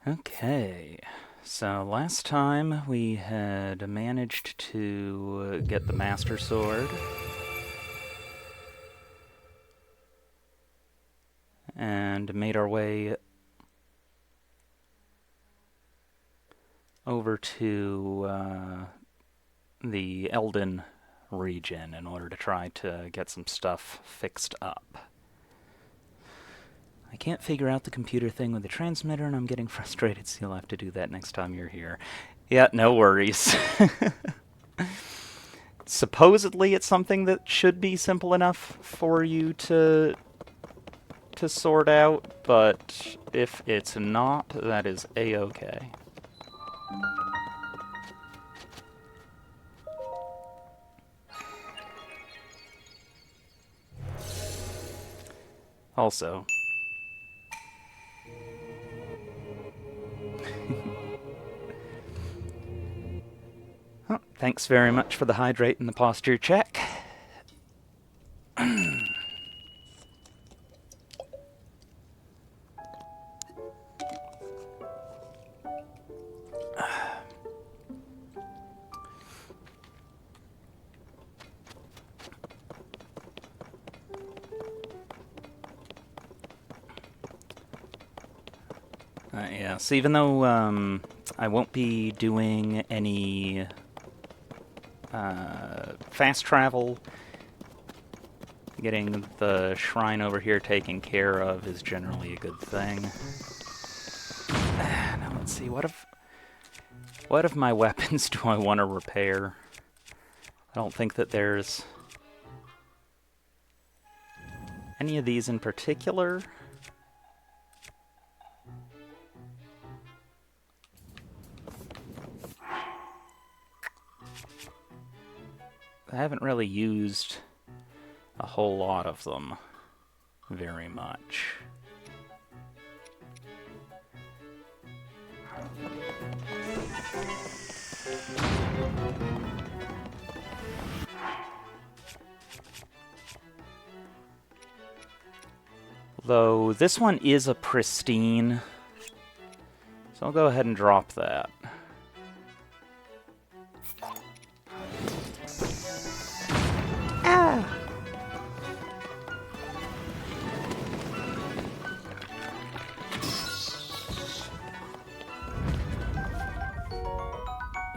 Okay, so last time we had managed to get the Master Sword and made our way over to the Elden region in order to try to get some stuff fixed up. I can't figure out the computer thing with the transmitter, and I'm getting frustrated, so you'll have to do that next time you're here. Yeah, no worries. Supposedly it's something that should be simple enough for you to sort out, but if it's not, that is a-okay. Also, oh, thanks very much for the hydrate and the posture check. Yeah, so even though I won't be doing any fast travel, getting the shrine over here taken care of is generally a good thing. Now let's see, what of my weapons do I want to repair? I don't think that there's any of these in particular. I haven't really used a whole lot of them very much. Though this one is a pristine, so I'll go ahead and drop that. Ah!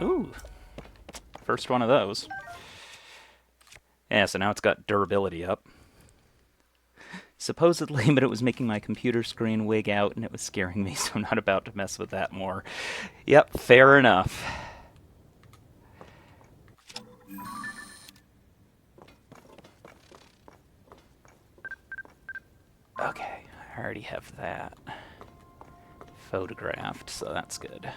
Ooh, first one of those. Yeah, so now it's got durability up. Supposedly, but it was making my computer screen wig out and it was scaring me, so I'm not about to mess with that more. Yep, fair enough. Okay, I already have that photographed, so that's good.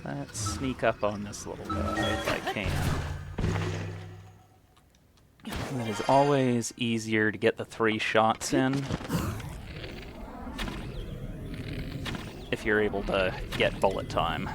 Let's sneak up on this little guy if I can. It is always easier to get the 3 shots in if you're able to get bullet time.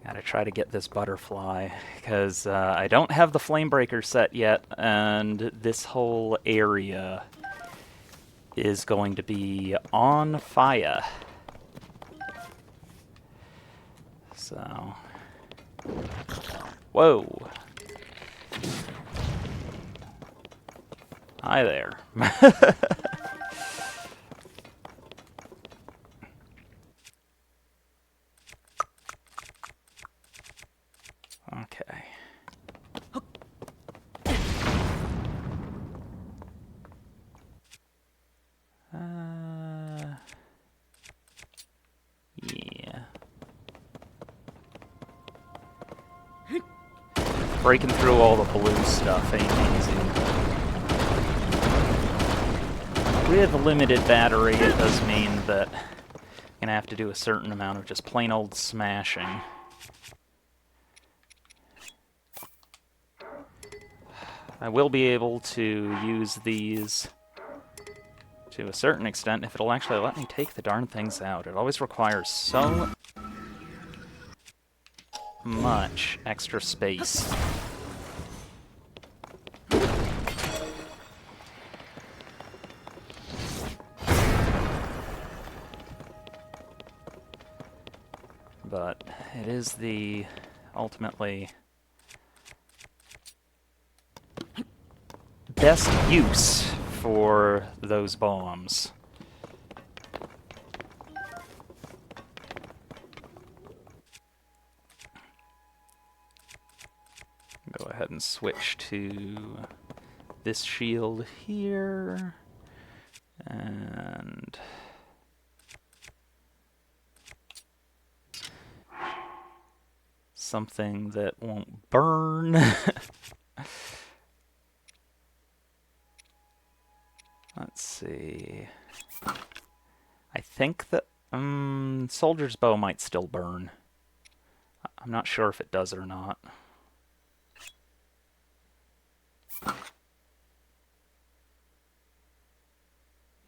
Gotta try to get this butterfly, because I don't have the Flamebreaker set yet, and this whole area is going to be on fire. So... Whoa! Hi there. Okay. Yeah. Breaking through all the blue stuff ain't easy. With a limited battery, it does mean that I'm gonna have to do a certain amount of just plain old smashing. I will be able to use these to a certain extent if it'll actually let me take the darn things out. It always requires so much extra space. But it is the ultimately best use for those bombs. Go ahead and switch to this shield here. And something that won't burn. Let's see. I think that Soldier's Bow might still burn. I'm not sure if it does or not.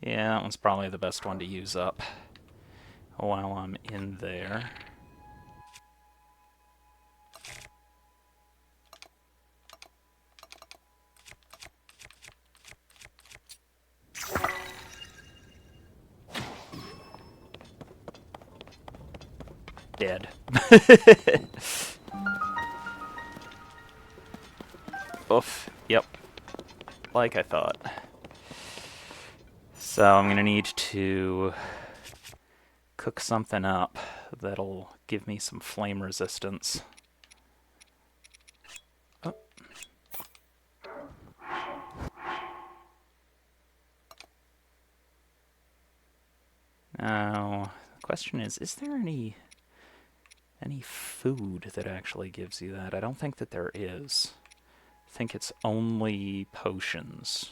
Yeah, that one's probably the best one to use up while I'm in there. Dead. Oof. Yep. Like I thought. So I'm gonna need to cook something up that'll give me some flame resistance. Oh. Now, the question is there any food that actually gives you that? I don't think that there is. I think it's only potions.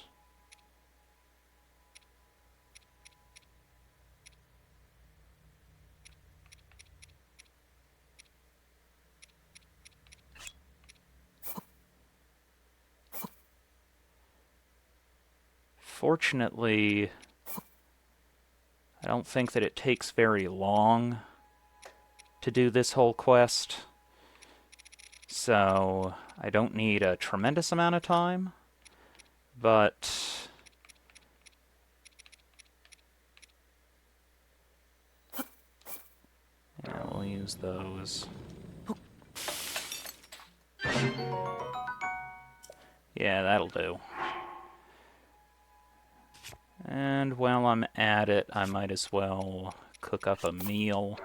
Fortunately, I don't think that it takes very long to do this whole quest, so I don't need a tremendous amount of time, but yeah, we'll use those. Yeah, that'll do. And while I'm at it, I might as well cook up a meal.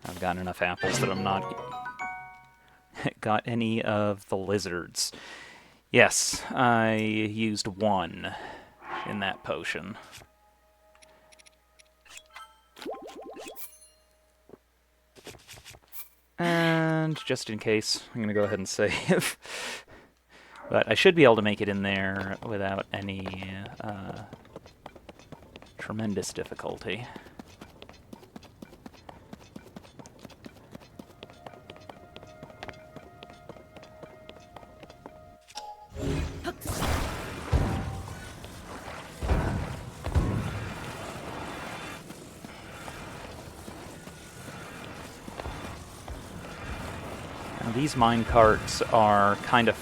I've got enough apples that I'm not got any of the lizards. Yes, I used one in that potion. And just in case, I'm going to go ahead and save. But I should be able to make it in there without any tremendous difficulty. These minecarts are kind of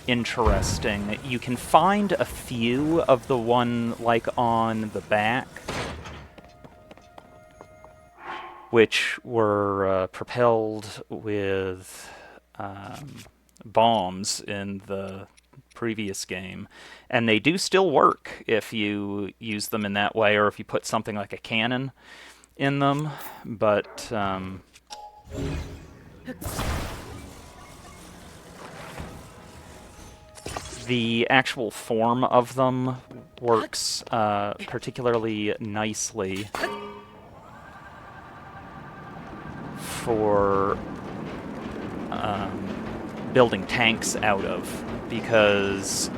interesting. You can find a few of the one like on the back, which were propelled with bombs in the previous game, and they do still work if you use them in that way, or if you put something like a cannon in them, but the actual form of them works particularly nicely for building tanks out of, because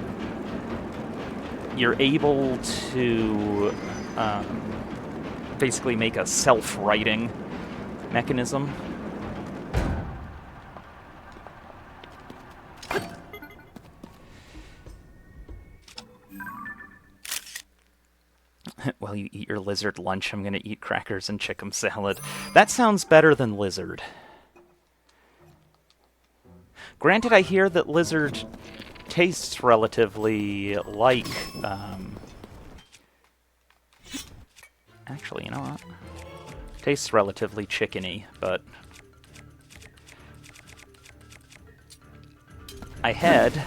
you're able to basically make a self-righting mechanism. While you eat your lizard lunch, I'm going to eat crackers and chicken salad. That sounds better than lizard. Granted, I hear that lizard tastes relatively like... Actually, you know what? Tastes relatively chickeny, but... I had...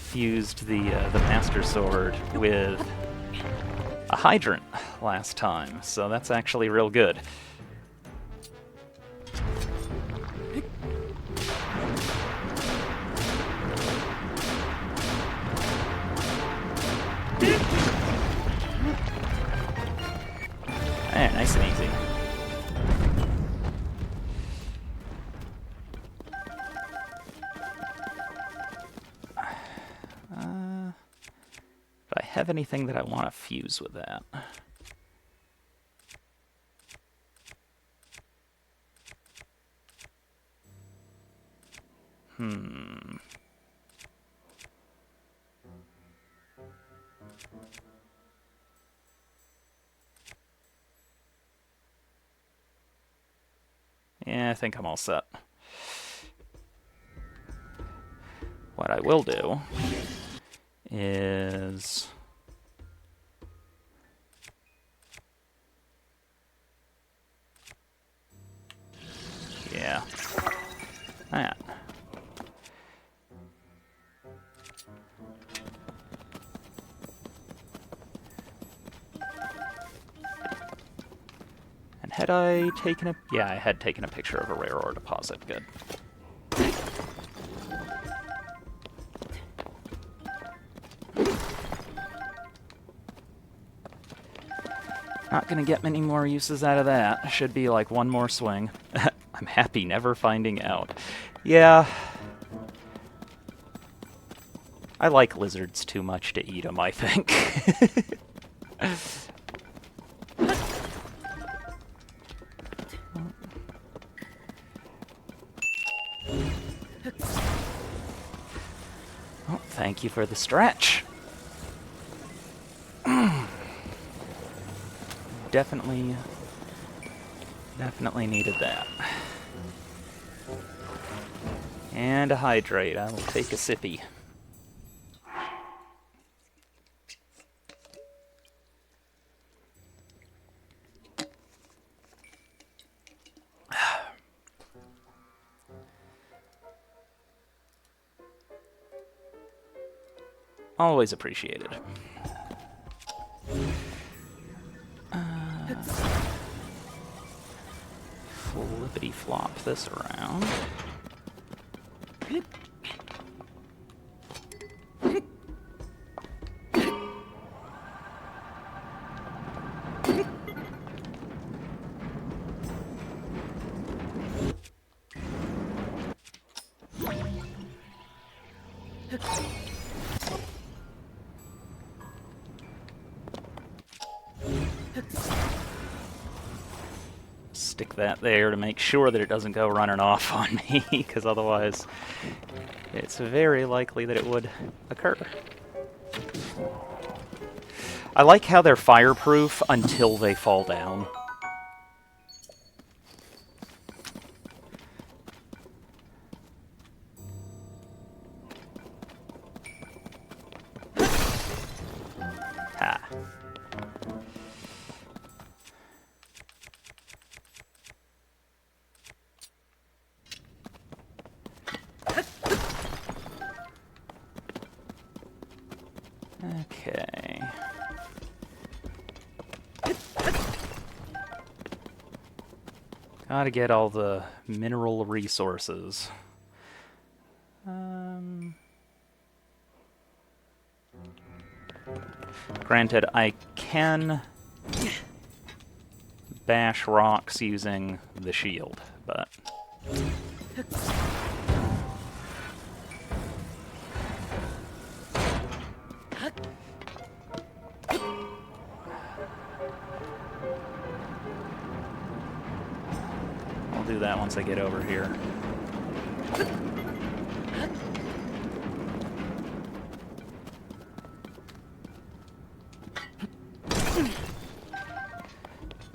fused the Master Sword with a hydrant last time, so that's actually real good. Nice and easy. Do I have anything that I want to fuse with that? Yeah, I think I'm all set. What I will do is... yeah. That. And had I taken a... yeah, I had taken a picture of a rare ore deposit. Good. Not gonna get many more uses out of that. Should be like one more swing. I'm happy never finding out. Yeah. I like lizards too much to eat them, I think. Oh, thank you for the stretch. Definitely needed that. And a hydrate. I will take a sippy. Always appreciated. Flippity flop this around. Stick that there to make sure that it doesn't go running off on me, because otherwise it's very likely that it would occur. I like how they're fireproof until they fall down. Ha. Okay. Gotta get all the mineral resources. Granted, I can bash rocks using the shield, but... I'll do that once I get over here.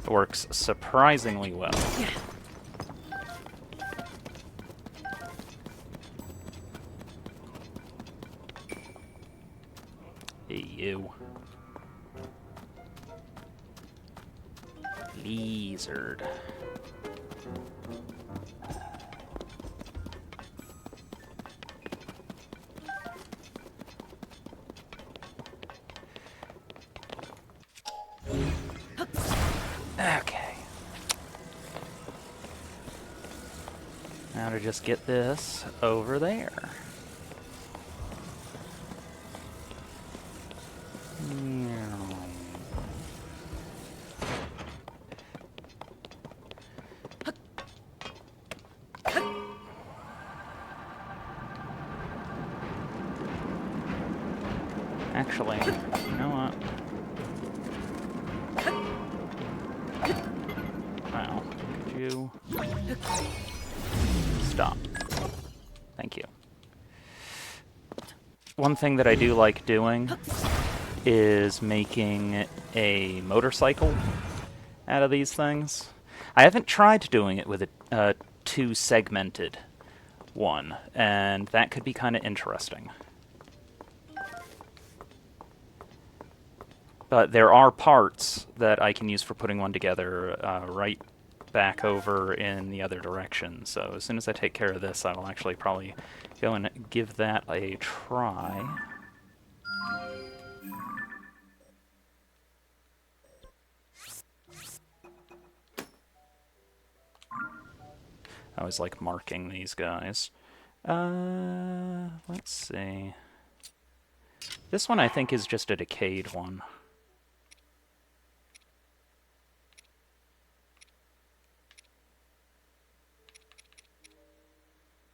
It works surprisingly well. Hey, you. Lizard. Okay. Now to just get this over there. Actually, you know what? Wow. Could you stop? Thank you. One thing that I do like doing is making a motorcycle out of these things. I haven't tried doing it with a two-segmented one, and that could be kind of interesting. But there are parts that I can use for putting one together right back over in the other direction. So as soon as I take care of this, I will actually probably go and give that a try. I always like marking these guys. Let's see. This one I think is just a decayed one.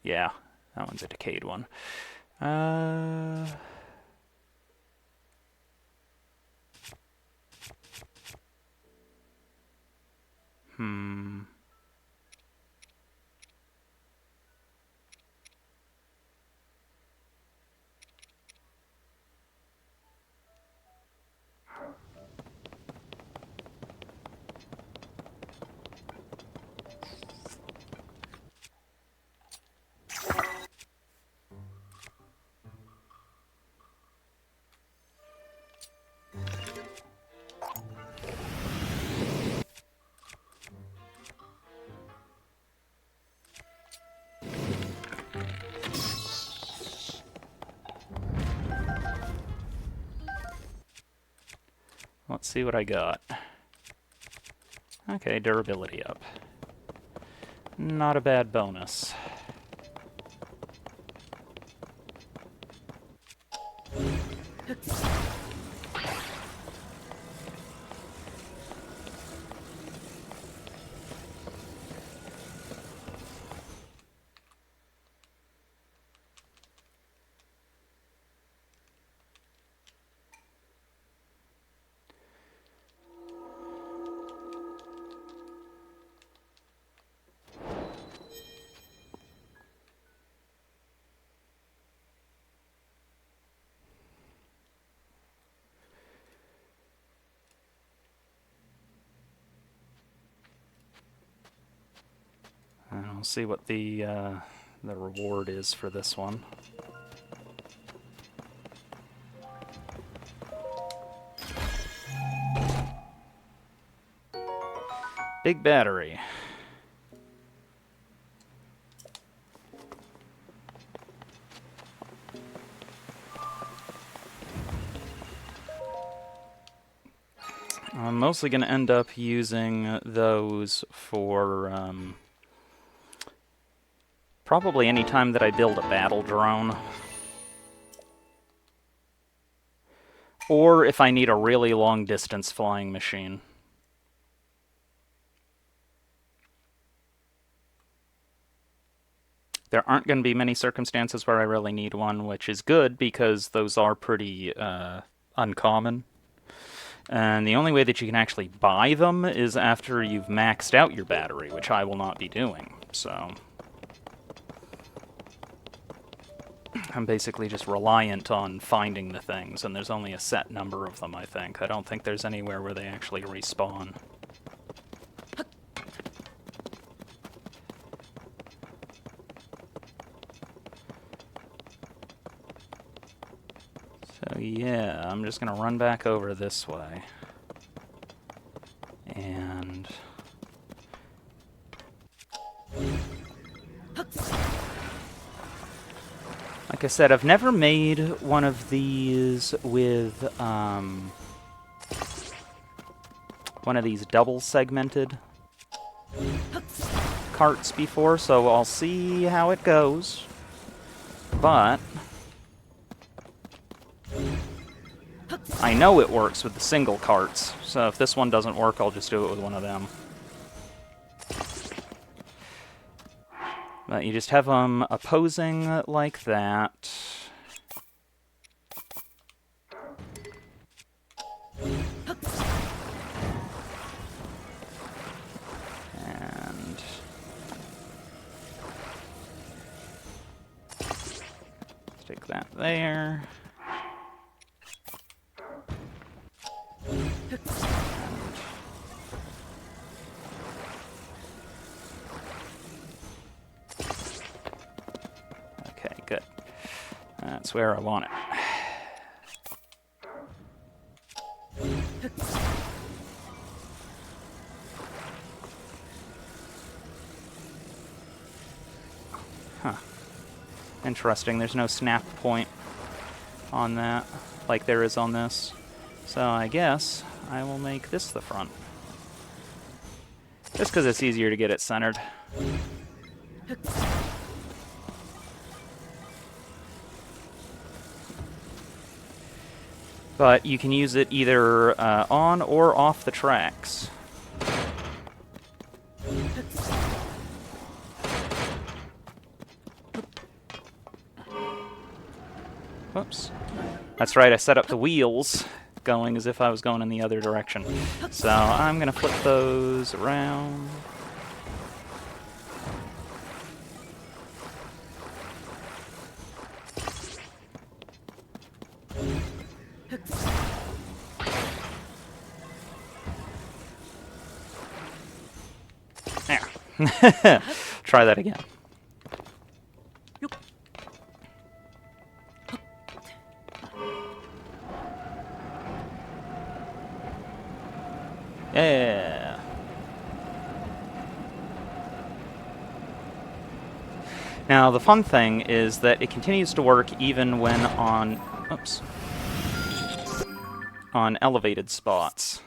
Yeah, that one's a decayed one. Let's see what I got. Okay, durability up. Not a bad bonus. And we'll see what the reward is for this one. Big battery. I'm mostly going to end up using those for probably any time that I build a battle drone. Or if I need a really long distance flying machine. There aren't going to be many circumstances where I really need one, which is good because those are pretty uncommon. And the only way that you can actually buy them is after you've maxed out your battery, which I will not be doing. So I'm basically just reliant on finding the things, and there's only a set number of them, I think. I don't think there's anywhere where they actually respawn. So yeah, I'm just going to run back over this way. And like I said, I've never made one of these with one of these double segmented carts before, so I'll see how it goes. But I know it works with the single carts, so if this one doesn't work, I'll just do it with one of them. But you just have them opposing like that. And stick that there. Okay, good. That's where I want it. Huh. Interesting, there's no snap point on that, like there is on this. So I guess I will make this the front. Just because it's easier to get it centered. But you can use it either on or off the tracks. Whoops. That's right, I set up the wheels going as if I was going in the other direction. So I'm going to flip those around. There. Try that again. Yeah. Now, the fun thing is that it continues to work even when on... Oops. On elevated spots.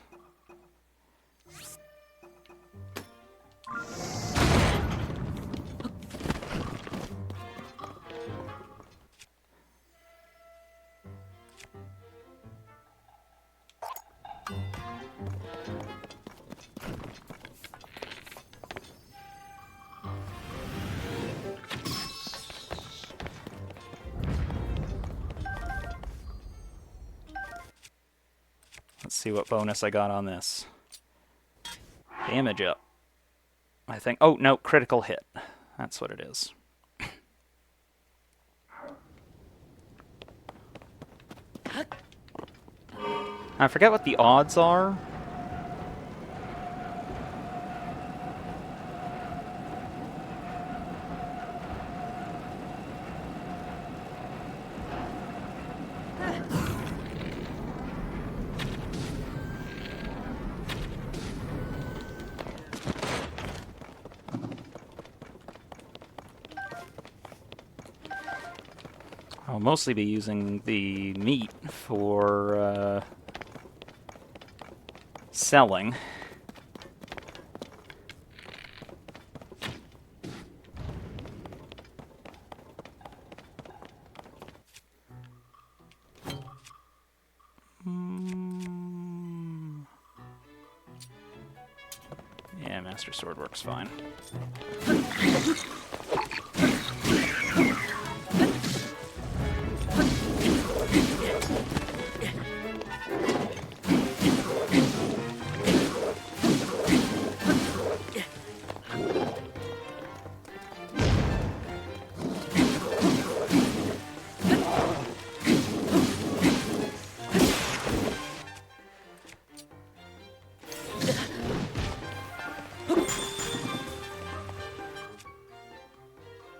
Let's see what bonus I got on this. Damage up. I think... Oh, no, critical hit. That's what it is. I forget what the odds are. I'll mostly be using the meat for selling. Yeah, Master Sword works fine.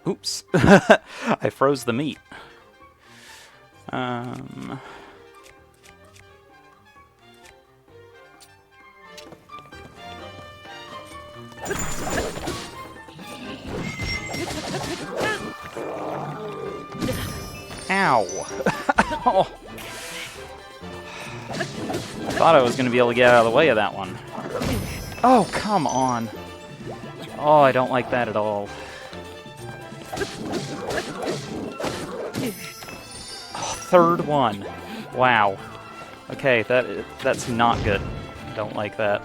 Oops. I froze the meat. Ow. Oh. Thought I was going to be able to get out of the way of that one. Oh, come on. Oh, I don't like that at all. Oh, third one. Wow. Okay, that's not good. Don't like that.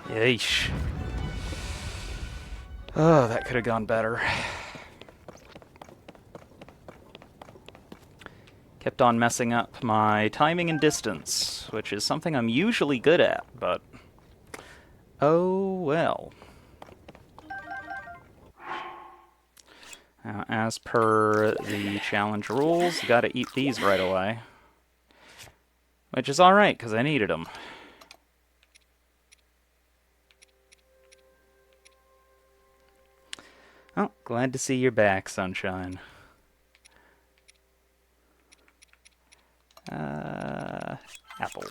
Yeesh. Oh, that could have gone better. Kept on messing up my timing and distance, which is something I'm usually good at, but oh well. Now, as per the challenge rules, you gotta eat these right away. Which is alright, because I needed them. Oh, glad to see you're back, Sunshine. Apple.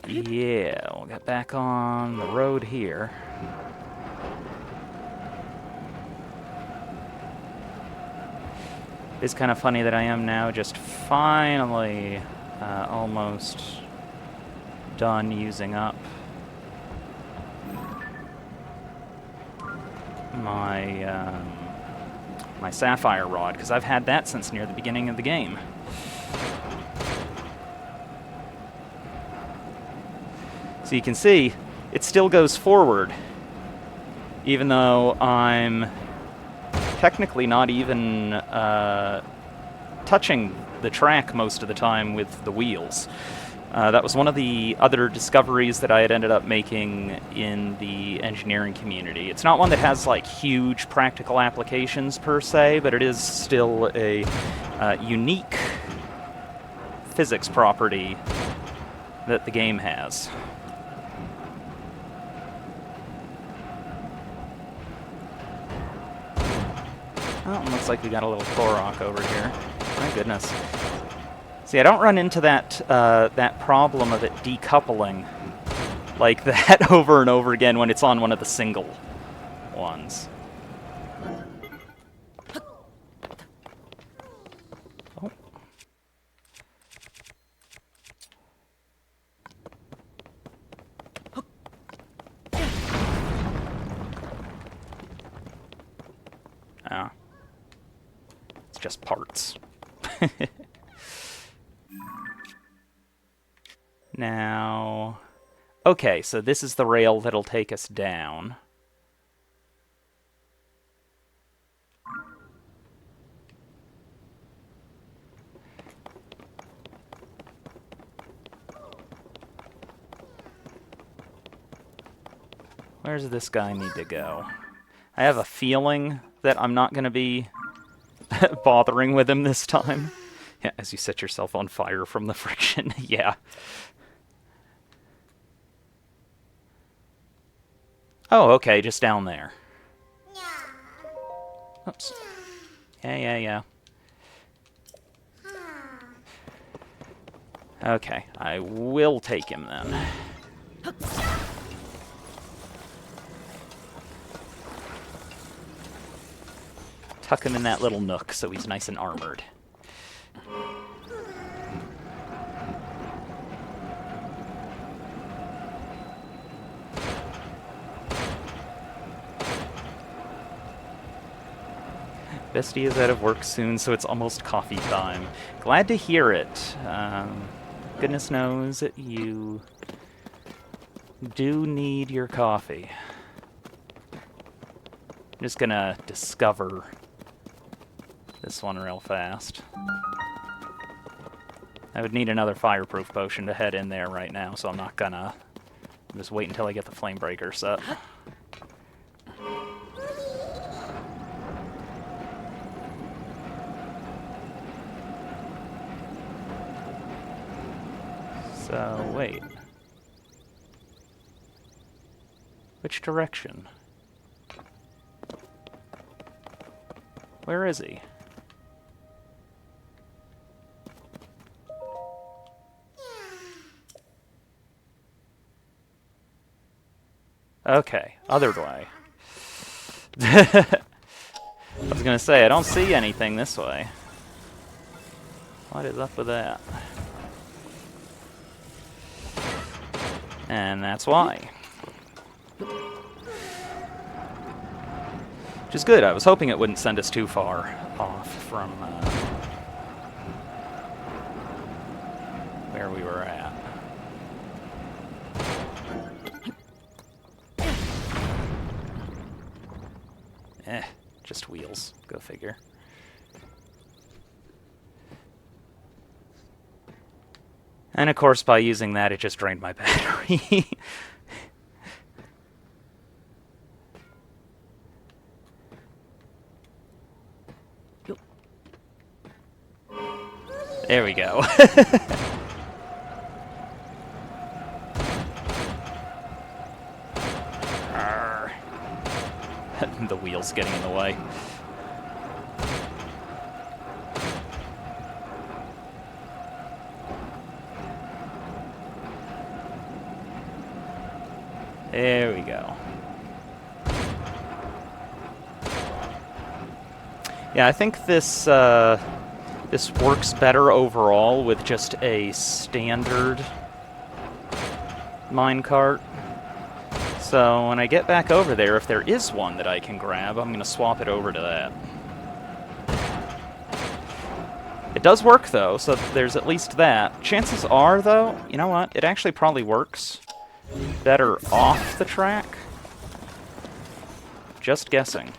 Yeah, we'll get back on the road here. It's kind of funny that I am now just finally almost done using up my my sapphire rod, because I've had that since near the beginning of the game. So you can see, it still goes forward, even though I'm technically not even touching the track most of the time with the wheels. That was one of the other discoveries that I had ended up making in the engineering community. It's not one that has like huge practical applications per se, but it is still a unique physics property that the game has. Oh, looks like we got a little Korok over here. My goodness. See, I don't run into that that problem of it decoupling like that over and over again when it's on one of the single ones. Oh. just parts. Now... Okay, so this is the rail that'll take us down. Where does this guy need to go? I have a feeling that I'm not going to be bothering with him this time. Yeah, as you set yourself on fire from the friction. Yeah. Oh, okay, just down there. Oops. Yeah. Okay, I will take him then. Tuck him in that little nook so he's nice and armored. Bestie is out of work soon, so it's almost coffee time. Glad to hear it. Goodness knows you do need your coffee. I'm just gonna discover this one real fast. I would need another fireproof potion to head in there right now, so I'm not gonna. I'm just wait until I get the flame breaker set. So, wait. Which direction? Where is he? Okay, other way. I was gonna say, I don't see anything this way. What is up with that? And that's why. Which is good. I was hoping it wouldn't send us too far off from where we were at. Just wheels. Go figure. And of course, by using that, it just drained my battery. There we go. The wheel's getting in the way. There we go. Yeah, I think this this works better overall with just a standard minecart. So when I get back over there, if there is one that I can grab, I'm going to swap it over to that. It does work, though, so there's at least that. Chances are, though, you know what? It actually probably works better off the track. Just guessing.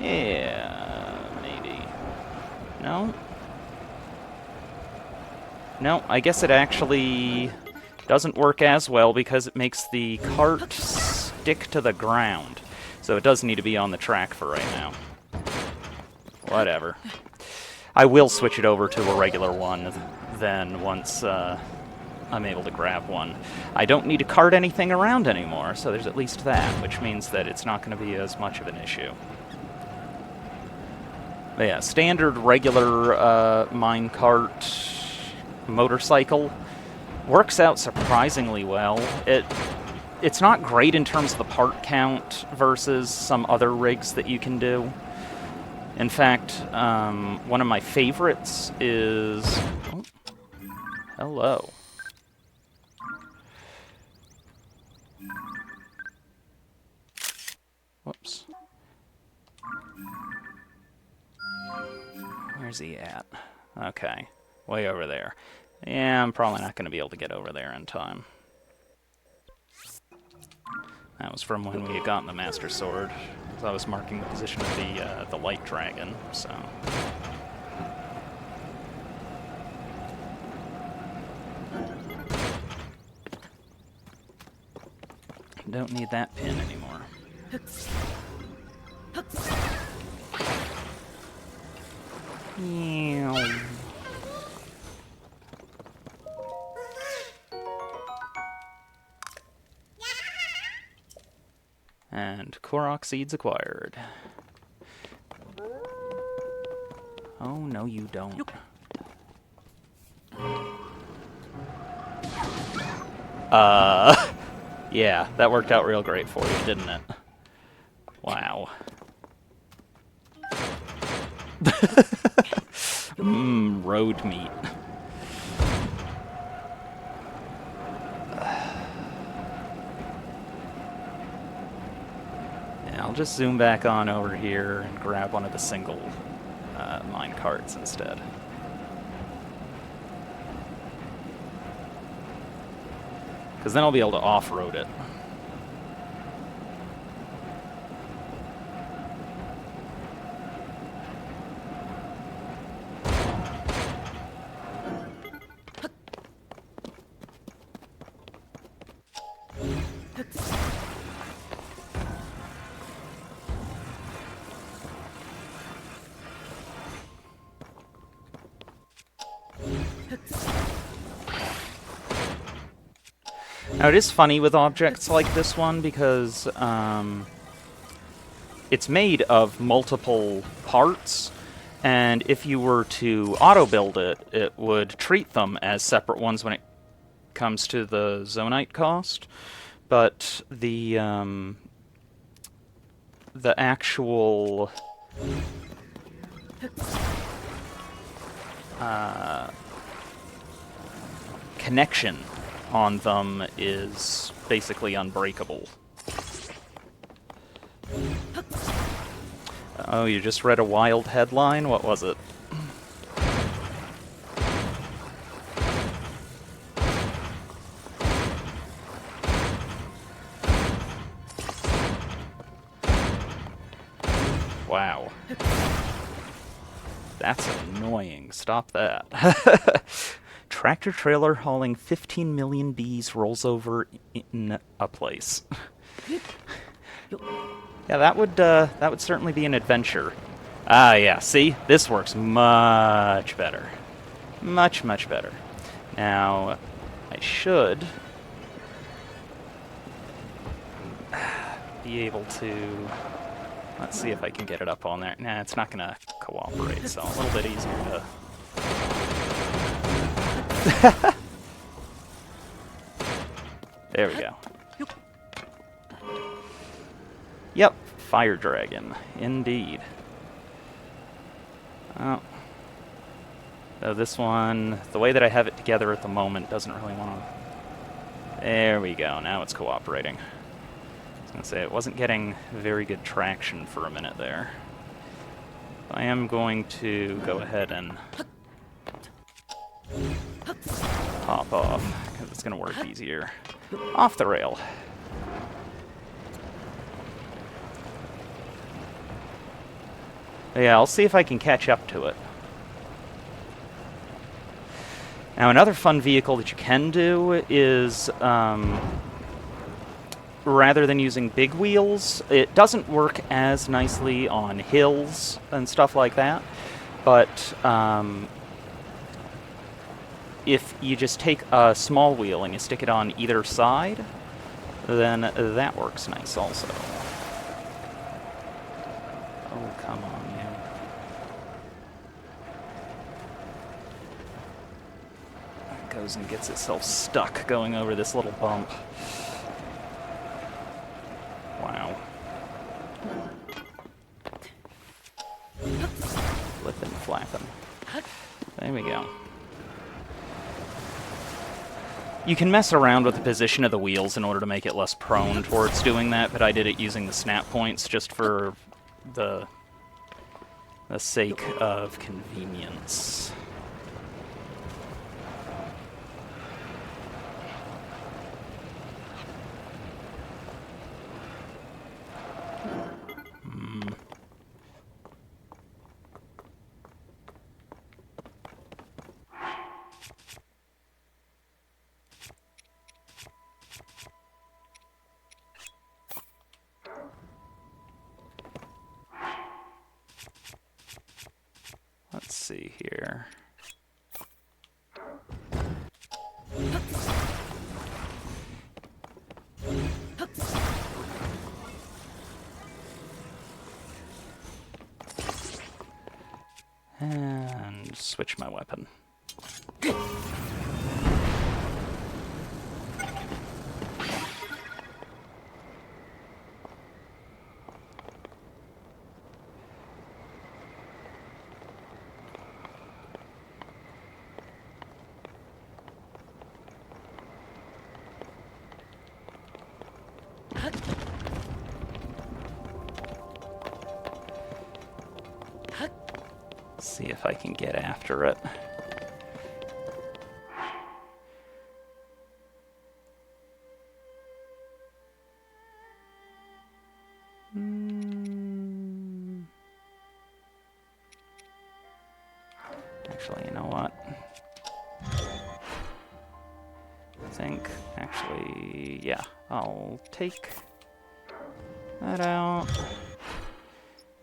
Yeah, maybe. No? No, I guess it actually doesn't work as well because it makes the cart stick to the ground. So it does need to be on the track for right now. Whatever. I will switch it over to a regular one then once I'm able to grab one. I don't need to cart anything around anymore, so there's at least that, which means that it's not going to be as much of an issue. But yeah, standard regular minecart motorcycle works out surprisingly well. It's not great in terms of the part count versus some other rigs that you can do. In fact, one of my favorites is... Oh, hello. Where's he at? Okay. Way over there. Yeah, I'm probably not going to be able to get over there in time. That was from when we had gotten the Master Sword. So I was marking the position of the Light Dragon, so... Don't need that pin anymore. And Korok seeds acquired. Oh, no you don't. Yeah, that worked out real great for you, didn't it? Wow. Road meat. Yeah, I'll just zoom back on over here and grab one of the single mine carts instead. Because then I'll be able to off-road it. Now, it is funny with objects like this one because it's made of multiple parts, and if you were to auto-build it, it would treat them as separate ones when it comes to the zonite cost. But the actual connection on them is basically unbreakable. Oh, you just read a wild headline? What was it? Wow. That's annoying. Stop that. Tractor trailer hauling 15 million bees rolls over in a place. Yeah, that would certainly be an adventure. Ah, yeah. See, this works much better, much better. Now, I should be able to. Let's see if I can get it up on there. Nah, it's not gonna cooperate, so a little bit easier to. There we go. Yep, fire dragon, indeed. Oh. So this one, the way that I have it together at the moment doesn't really want to... There we go, now it's cooperating. I was going to say, it wasn't getting very good traction for a minute there. I am going to go ahead and pop off, because it's going to work easier. Off the rail. Yeah, I'll see if I can catch up to it. Now, another fun vehicle that you can do is, rather than using big wheels, it doesn't work as nicely on hills and stuff like that, but if you just take a small wheel and you stick it on either side, then that works nice also. Oh, come on, you. It goes and gets itself stuck going over this little bump. Wow. Flippin' flappin'. There we go. You can mess around with the position of the wheels in order to make it less prone towards doing that, but I did it using the snap points just for the the sake of convenience. Let's see here. And switch my weapon. See if I can get after it. Actually, you know what? I think, actually, yeah, I'll take that out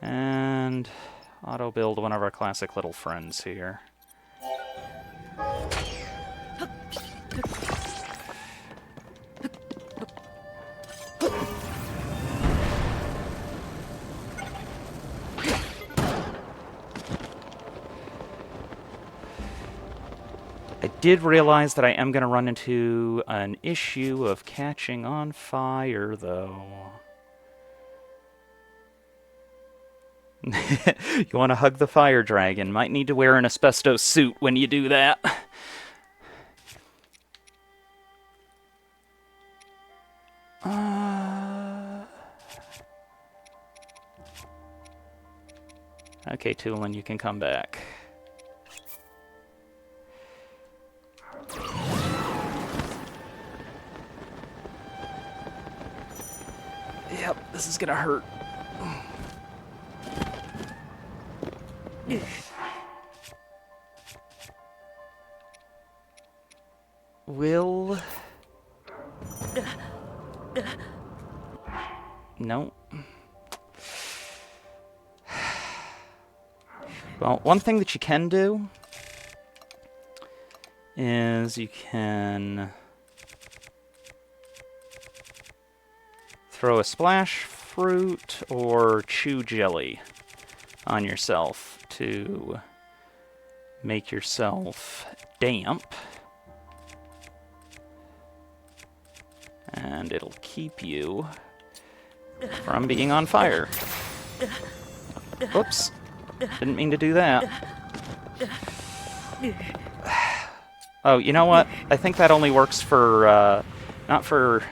and auto-build one of our classic little friends here. I did realize that I am going to run into an issue of catching on fire, though. You want to hug the fire dragon. Might need to wear an asbestos suit when you do that. Okay, Tulin, you can come back. Yep, this is gonna hurt. Will... No. Well, one thing that you can do is you can throw a splash fruit or chew jelly on yourself to make yourself damp. And it'll keep you from being on fire. Oops. Didn't mean to do that. Oh, you know what? I think that only works for, not for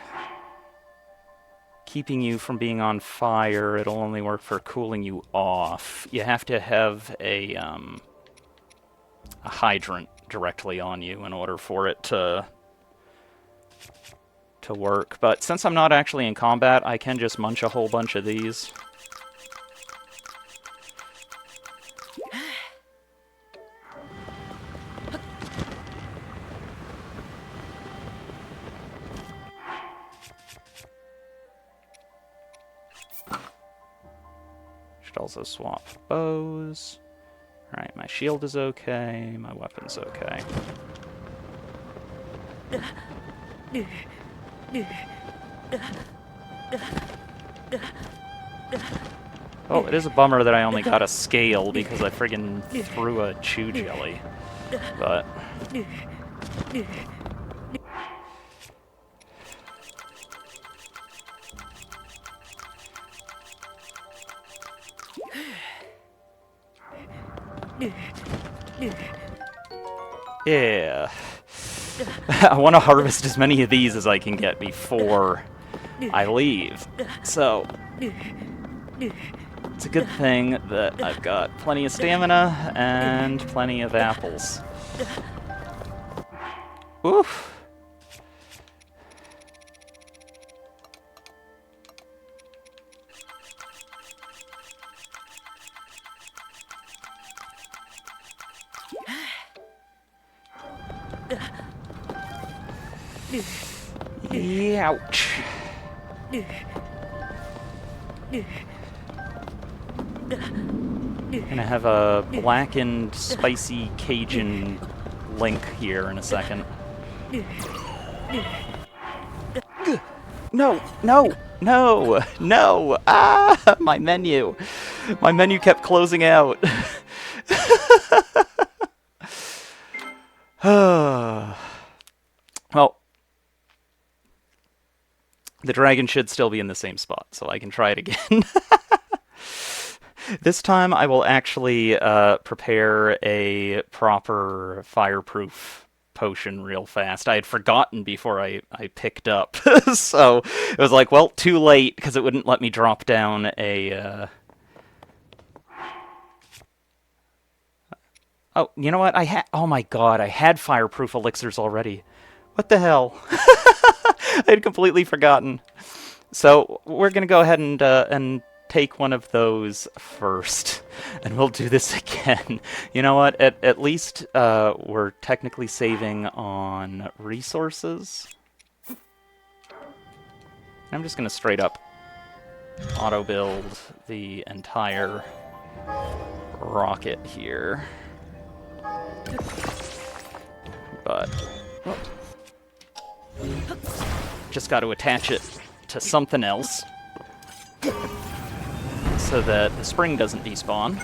keeping you from being on fire. It'll only work for cooling you off. You have to have a hydrant directly on you in order for it to work. But since I'm not actually in combat, I can just munch a whole bunch of these. Should also swap bows. Alright, my shield is okay, my weapon's okay. Oh, it is a bummer that I only got a scale because I friggin' threw a chew jelly. But... yeah. I want to harvest as many of these as I can get before I leave. So... It's a good thing that I've got plenty of stamina and plenty of apples. Oof. Ouch. Gonna have a blackened spicy Cajun Link here in a second. No, no, no, no! Ah, my menu! My menu kept closing out. Well, the dragon should still be in the same spot, so I can try it again. This time I will actually prepare a proper fireproof potion real fast. I had forgotten before I picked up, so it was like, well, too late, because it wouldn't let me drop down a... Oh, you know what? Oh my god, I had fireproof elixirs already. What the hell? I had completely forgotten. So we're gonna go ahead and take one of those first, and we'll do this again. You know what? At least we're technically saving on resources. I'm just gonna straight up auto build the entire rocket here. But just got to attach it to something else so that the spring doesn't despawn.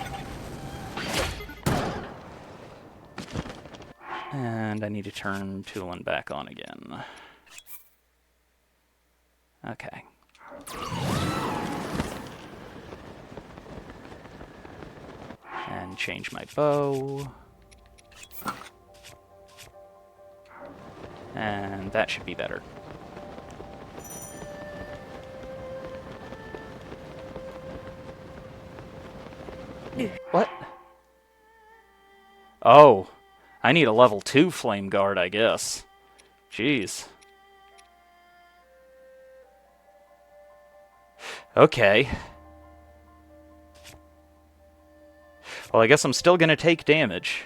And I need to turn tooling back on again. Okay. And change my bow. And that should be better. What? Oh, I need a level 2 flame guard, I guess. Jeez. Okay. Well, I guess I'm still gonna take damage.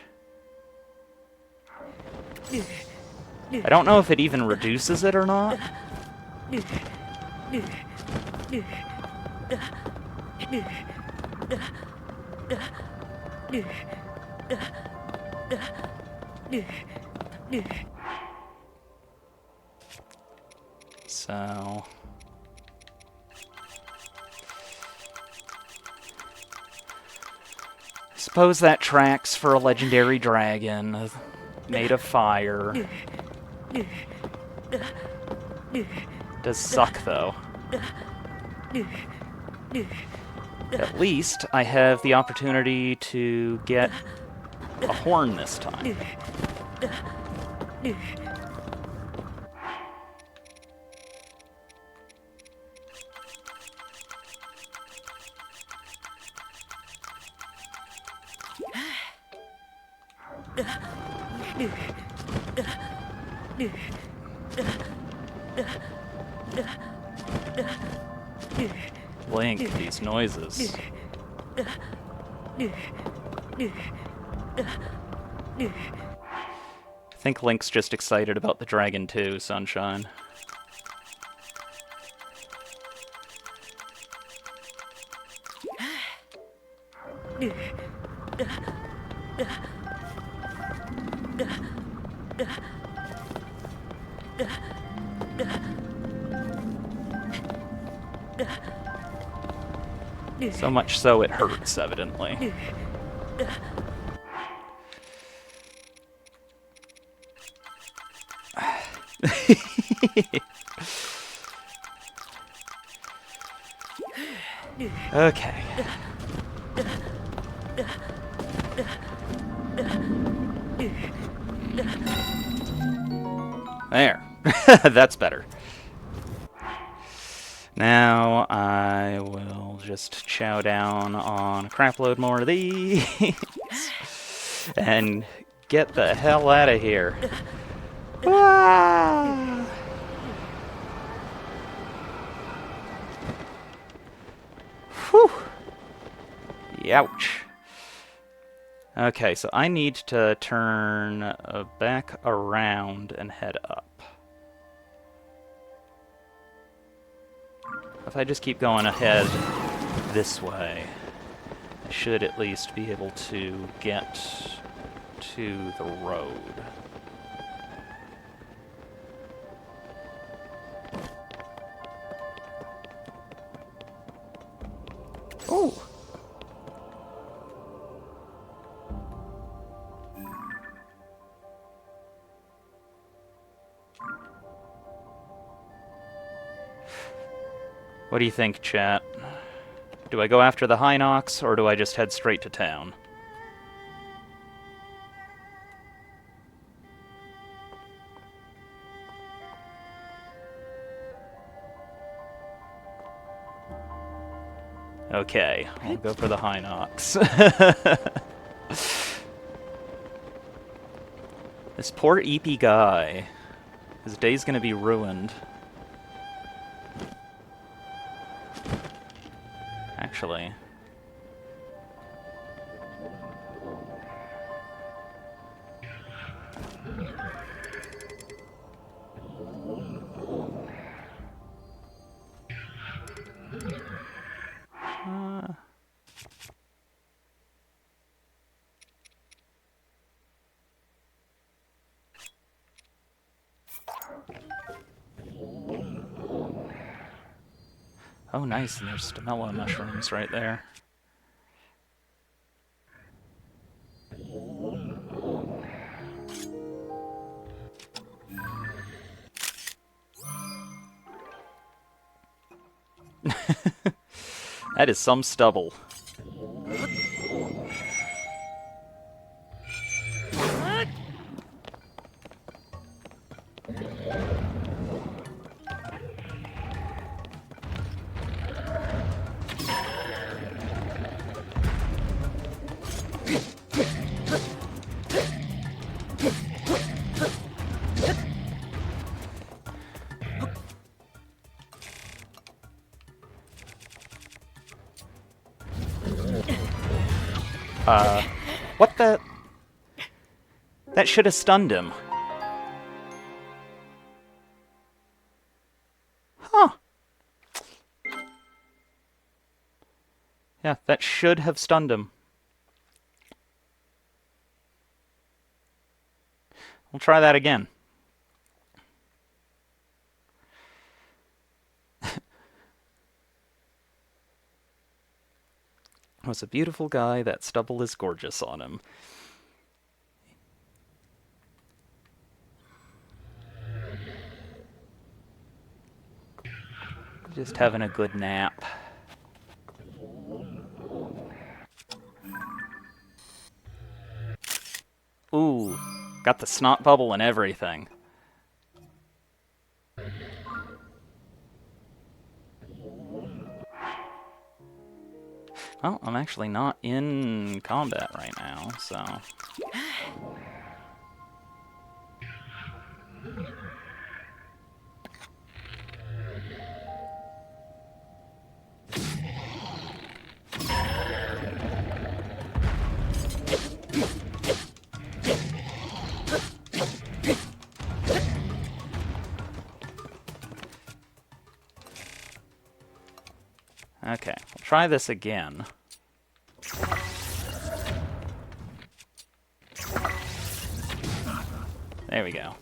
I don't know if it even reduces it or not. So... suppose that tracks for a legendary dragon made of fire. Does suck, though. At least I have the opportunity to get a horn this time. Link, these noises. I think Link's just excited about the dragon too, Sunshine. So much so it hurts, evidently. Okay. There. That's better. Now I will just chow down on a crapload more of these and get the hell out of here. Ah! Whew! Youch. Okay, so I need to turn back around and head up. If I just keep going ahead this way, I should at least be able to get to the road. Oh! What do you think, chat? Do I go after the Hinox, or do I just head straight to town? Okay, I'll go for the Hinox. This poor Eepy guy. His day's gonna be ruined. Actually. Oh, nice, and there's stamella mushrooms right there. That is some stubble. What the? That should have stunned him. Huh. Yeah, that should have stunned him. We'll try that again. Was a beautiful guy, that stubble is gorgeous on him. Just having a good nap. Ooh, got the snot bubble and everything. Well, I'm actually not in combat right now, so... Okay, we'll try this again. There we go.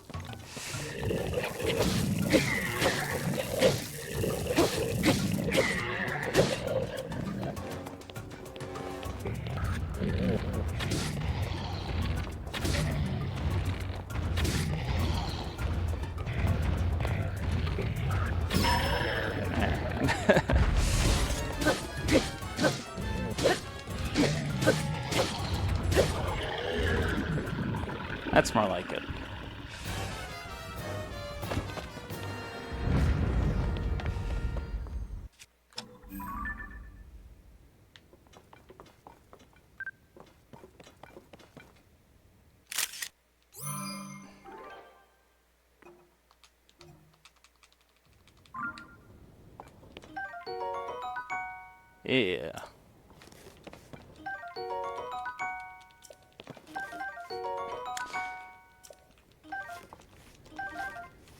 That's more like it. Yeah.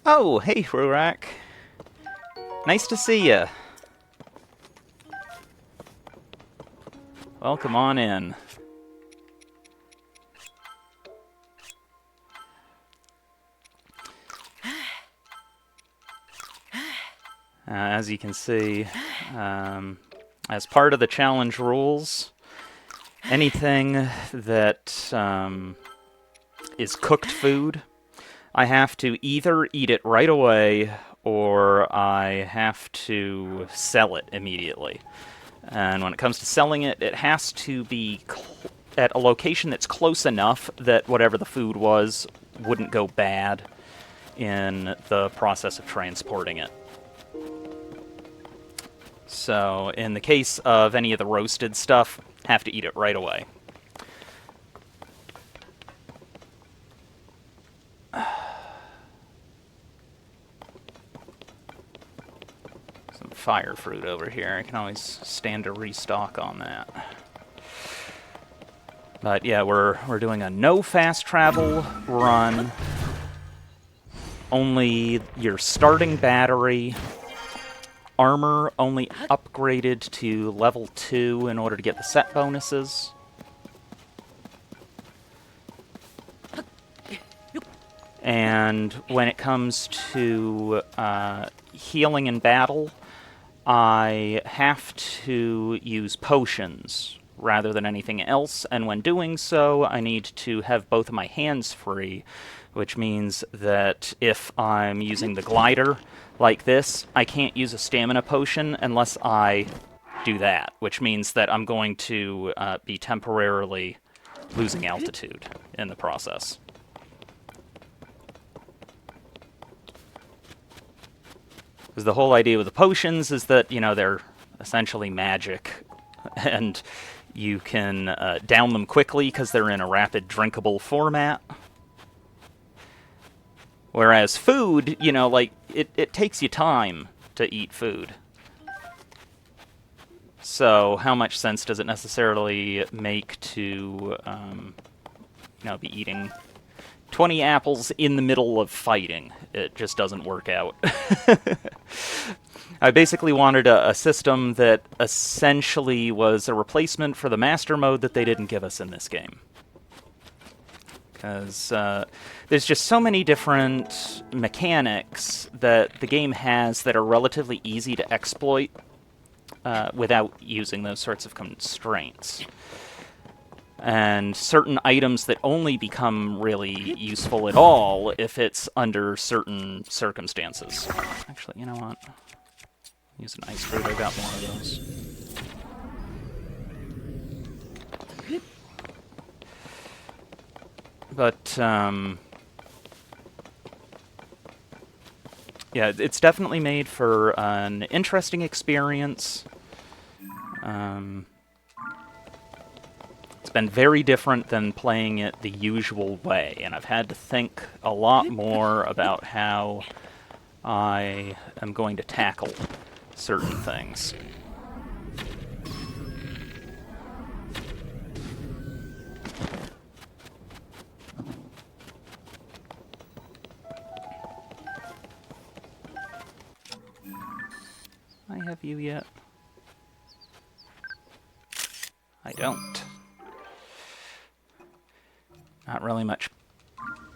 Oh, hey, Rurak. Nice to see you. Welcome on in. As you can see, as part of the challenge rules, anything that is cooked food, I have to either eat it right away or I have to sell it immediately. And when it comes to selling it, it has to be at a location that's close enough that whatever the food was wouldn't go bad in the process of transporting it. So in the case of any of the roasted stuff, have to eat it right away. Some fire fruit over here. I can always stand to restock on that. But yeah, we're doing a no fast travel run. Only your starting battery. Armor only upgraded to level 2 in order to get the set bonuses. And when it comes to healing in battle, I have to use potions rather than anything else, and when doing so, I need to have both of my hands free, which means that if I'm using the glider like this, I can't use a stamina potion unless I do that, which means that I'm going to be temporarily losing altitude in the process. Because the whole idea with the potions is that, you know, they're essentially magic, and you can down them quickly because they're in a rapid drinkable format. Whereas food, you know, like, it takes you time to eat food. So how much sense does it necessarily make to, you know, be eating 20 apples in the middle of fighting? It just doesn't work out. I basically wanted a system that essentially was a replacement for the master mode that they didn't give us in this game. Because there's just so many different mechanics that the game has that are relatively easy to exploit without using those sorts of constraints. And certain items that only become really useful at all if it's under certain circumstances. Actually, you know what? Use an ice fruit, I got more of those. But, yeah, it's definitely made for an interesting experience. It's been very different than playing it the usual way, and I've had to think a lot more about how I am going to tackle certain things. I have you yet? I don't. Not really much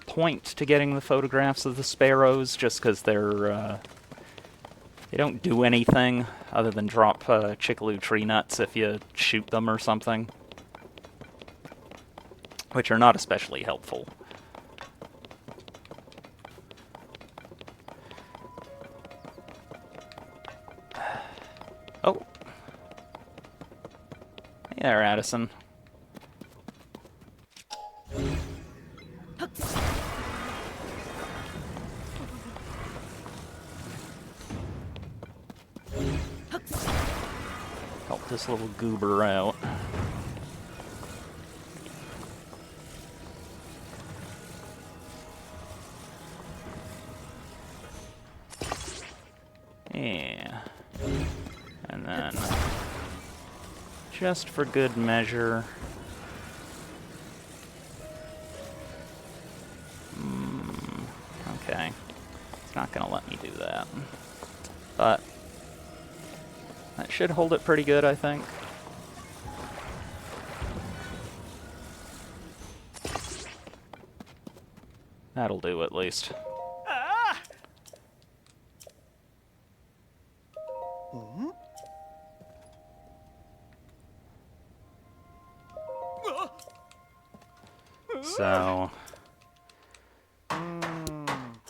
point to getting the photographs of the sparrows, just because they're, they don't do anything other than drop chickaloo tree nuts if you shoot them or something, which are not especially helpful. Oh. Hey there, Addison. Help this little goober out. Yeah. And then just for good measure. Okay. It's not going to let me do that. But that should hold it pretty good, I think. That'll do at least. So,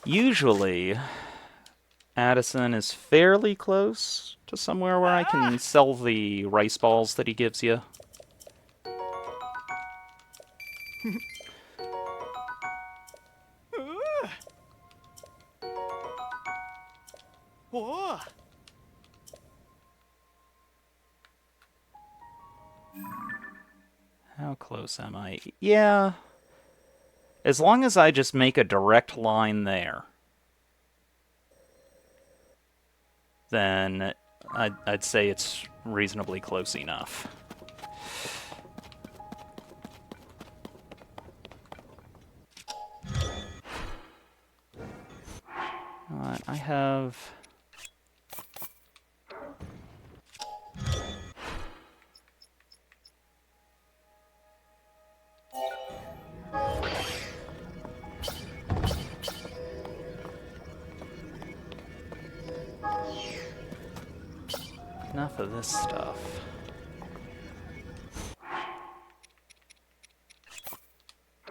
usually, Addison is fairly close to somewhere where I can sell the rice balls that he gives you. How close am I? Yeah. As long as I just make a direct line there, then I'd say it's reasonably close enough. I have... enough of this stuff.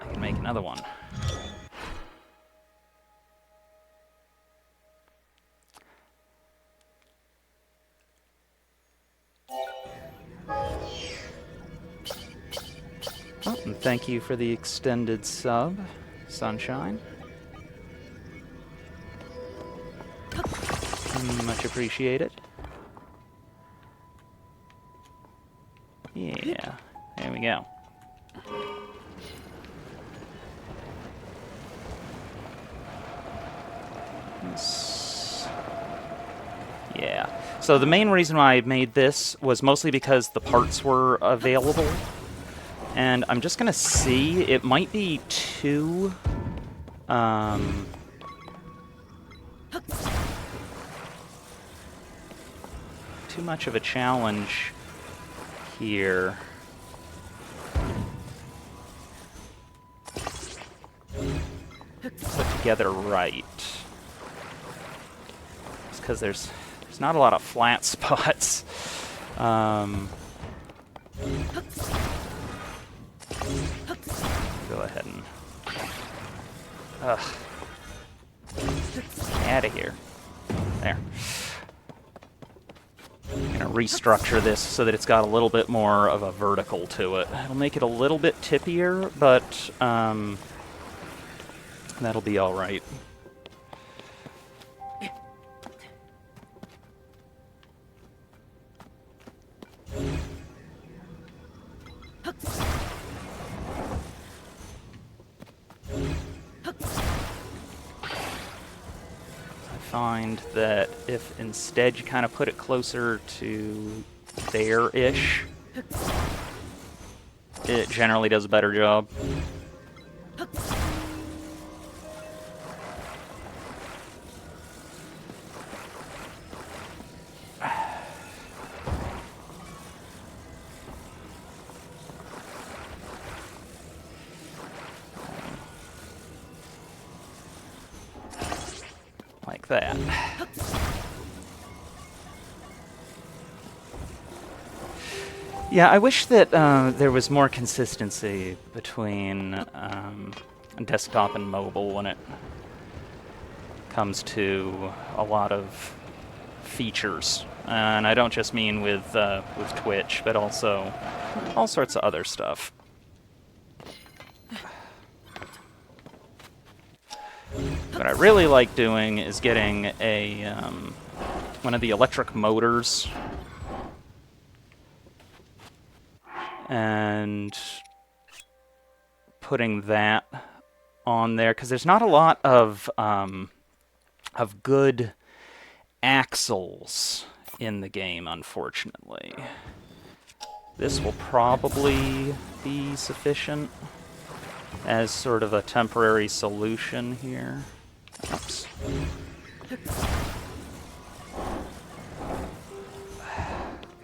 I can make another one. Oh, and thank you for the extended sub, Sunshine. Much appreciated. Yeah, there we go. Yeah. So the main reason why I made this was mostly because the parts were available. And I'm just going to see. It might be too... too much of a challenge here. Put together right. Just because there's not a lot of flat spots. Go ahead and... Ugh. Out of here. There. I'm going to restructure this so that it's got a little bit more of a vertical to it. It'll make it a little bit tippier, but that'll be all right. Find that if instead you kind of put it closer to there-ish, it generally does a better job. Like that. Yeah, I wish that there was more consistency between desktop and mobile when it comes to a lot of features. And I don't just mean with Twitch, but also all sorts of other stuff. What I really like doing is getting a one of the electric motors and putting that on there, because there's not a lot of good axles in the game, unfortunately. This will probably be sufficient as sort of a temporary solution here. Oops.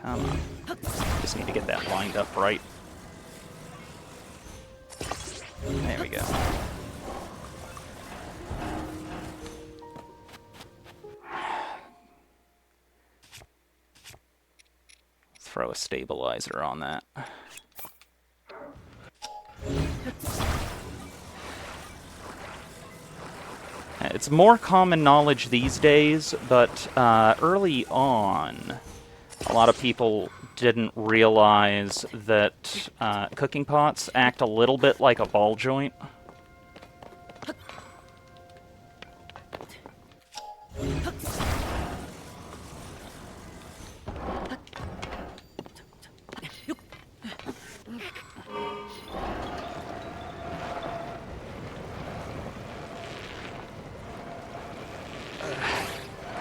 Come on. Just need to get that lined up right. There we go. Throw a stabilizer on that. It's more common knowledge these days, but early on, a lot of people didn't realize that cooking pots act a little bit like a ball joint.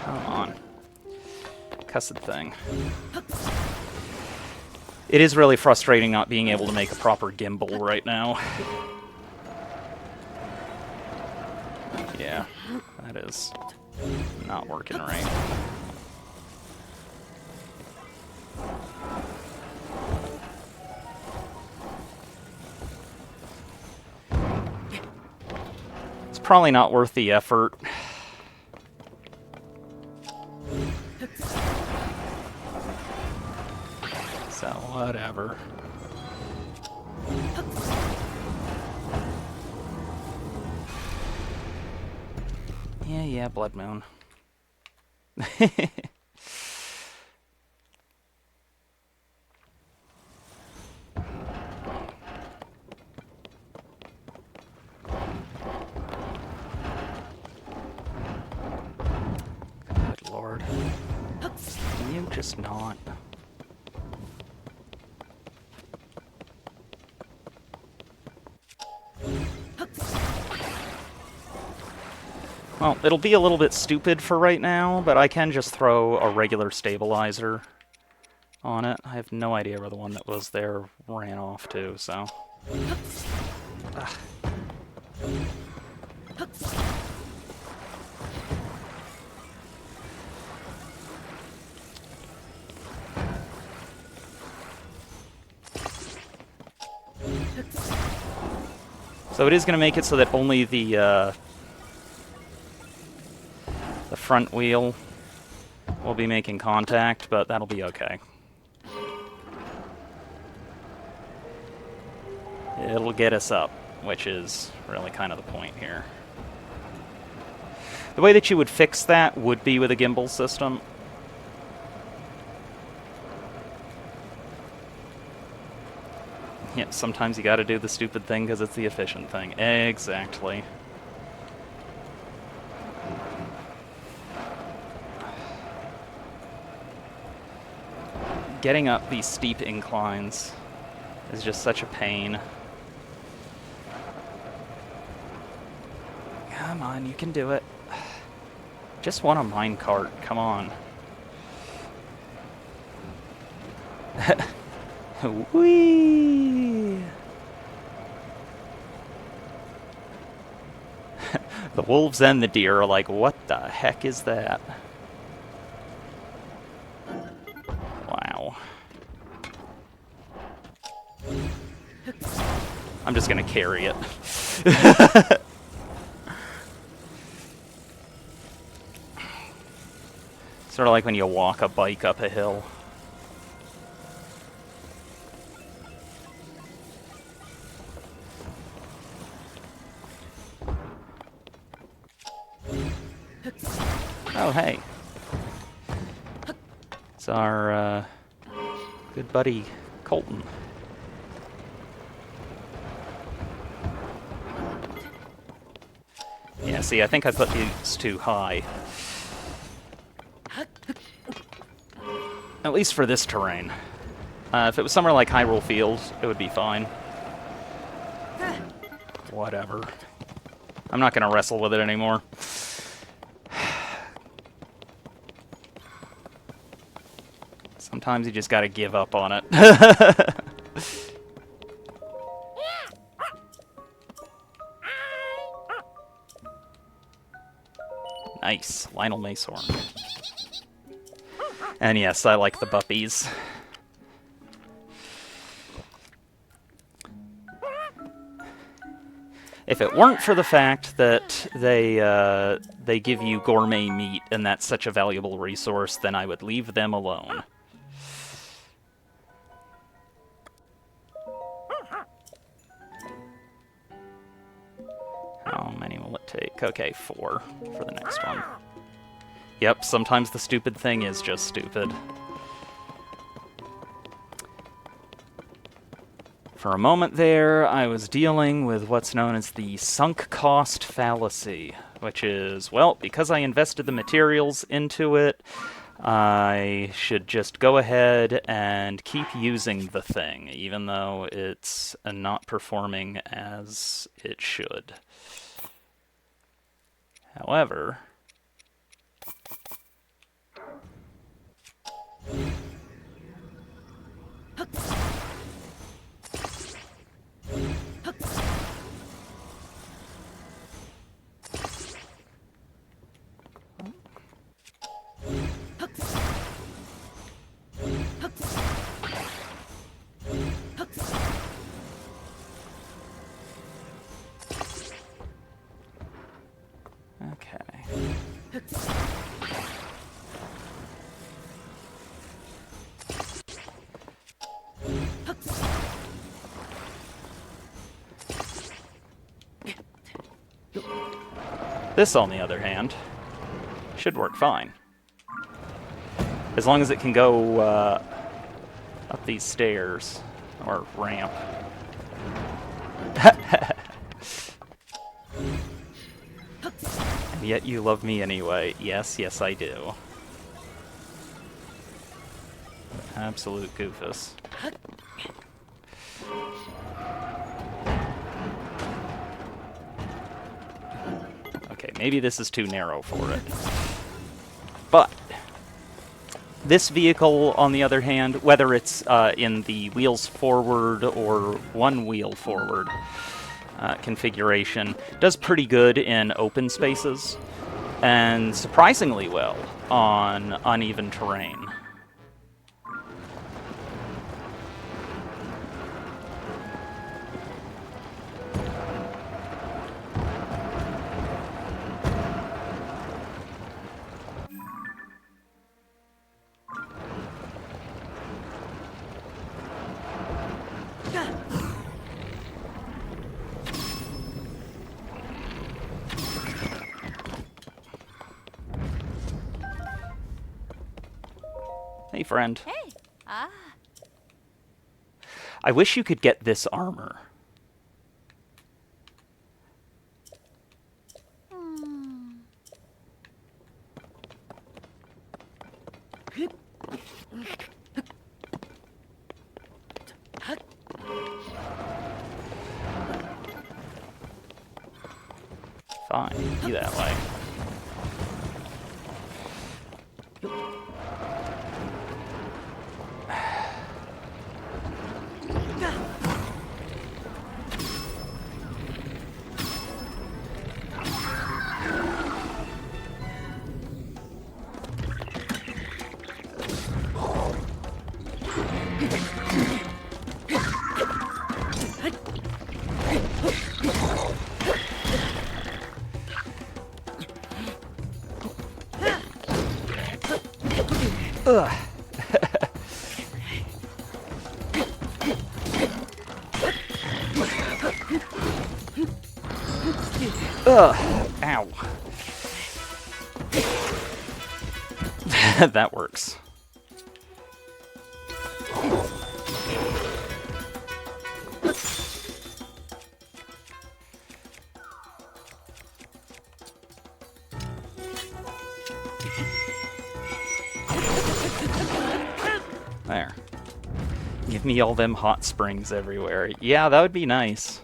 Come on. Cussed thing. It is really frustrating not being able to make a proper gimbal right now. Yeah, that is not working right. It's probably not worth the effort. So, whatever. Yeah, Blood Moon. Good Lord. Can you just not? Well, it'll be a little bit stupid for right now, but I can just throw a regular stabilizer on it. I have no idea where the one that was there ran off to, so... Ugh. So it is going to make it so that only the front wheel will be making contact, but that'll be okay. It'll get us up, which is really kind of the point here. The way that you would fix that would be with a gimbal system. Yeah, sometimes you gotta do the stupid thing because it's the efficient thing. Exactly. Getting up these steep inclines is just such a pain. Come on, you can do it. Just want a minecart, come on. Whee! The wolves and the deer are like, what the heck is that? Wow. I'm just gonna carry it. Sort of like when you walk a bike up a hill. Oh, hey. It's our good buddy Colton. Yeah, see, I think I put these too high. At least for this terrain. If it was somewhere like Hyrule Fields, it would be fine. Whatever. I'm not going to wrestle with it anymore. Sometimes you just gotta give up on it. Nice. Lionel Macehorn. And yes, I like the buppies. If it weren't for the fact that they give you gourmet meat and that's such a valuable resource, then I would leave them alone. How many will it take? Okay, 4 for the next one. Yep, sometimes the stupid thing is just stupid. For a moment there, I was dealing with what's known as the sunk cost fallacy, which is, well, because I invested the materials into it, I should just go ahead and keep using the thing, even though it's not performing as it should. However, okay. This, on the other hand, should work fine. As long as it can go up these stairs, or ramp. And yet you love me anyway. Yes, yes I do. Absolute goofus. Okay, maybe this is too narrow for it. But this vehicle, on the other hand, whether it's in the wheels forward or one wheel forward configuration, does pretty good in open spaces, and surprisingly well on uneven terrain. Hey, friend. Hey. Ah. I wish you could get this armor. Fine, be that way. Ugh. Ugh. Ow. That works. There. Give me all them hot springs everywhere. Yeah, that would be nice.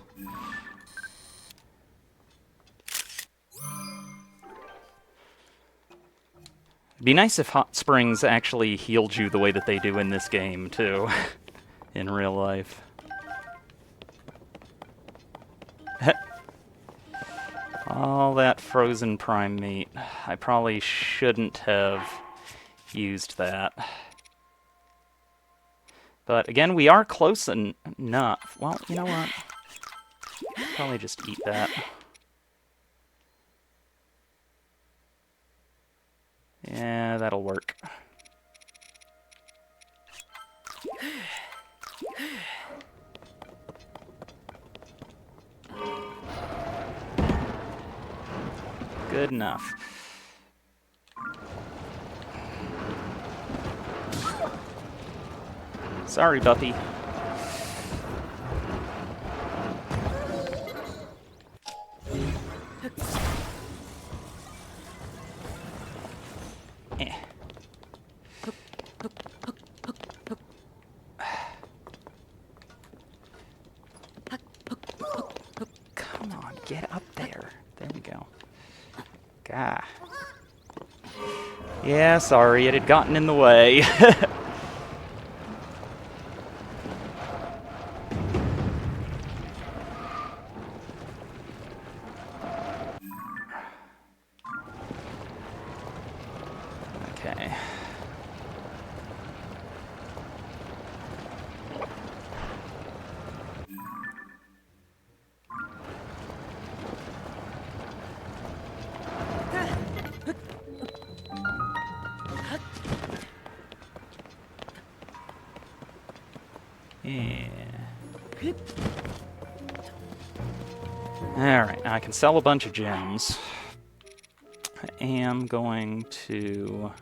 It'd be nice if hot springs actually healed you the way that they do in this game, too, in real life. All that frozen prime meat. I probably shouldn't have used that. But again, we are close enough. Well, you know what? Probably just eat that. Yeah, that'll work. Good enough. Sorry, Buffy. Eh. Come on, get up there. There we go. Gah. Yeah, sorry, it had gotten in the way. Okay. Yeah. Alright, now I can sell a bunch of gems. I am going to...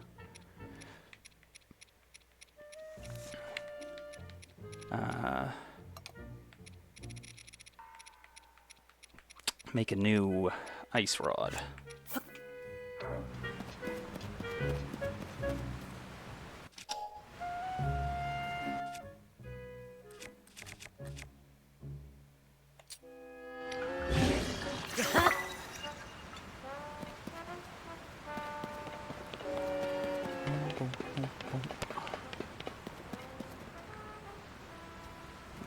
make a new ice rod.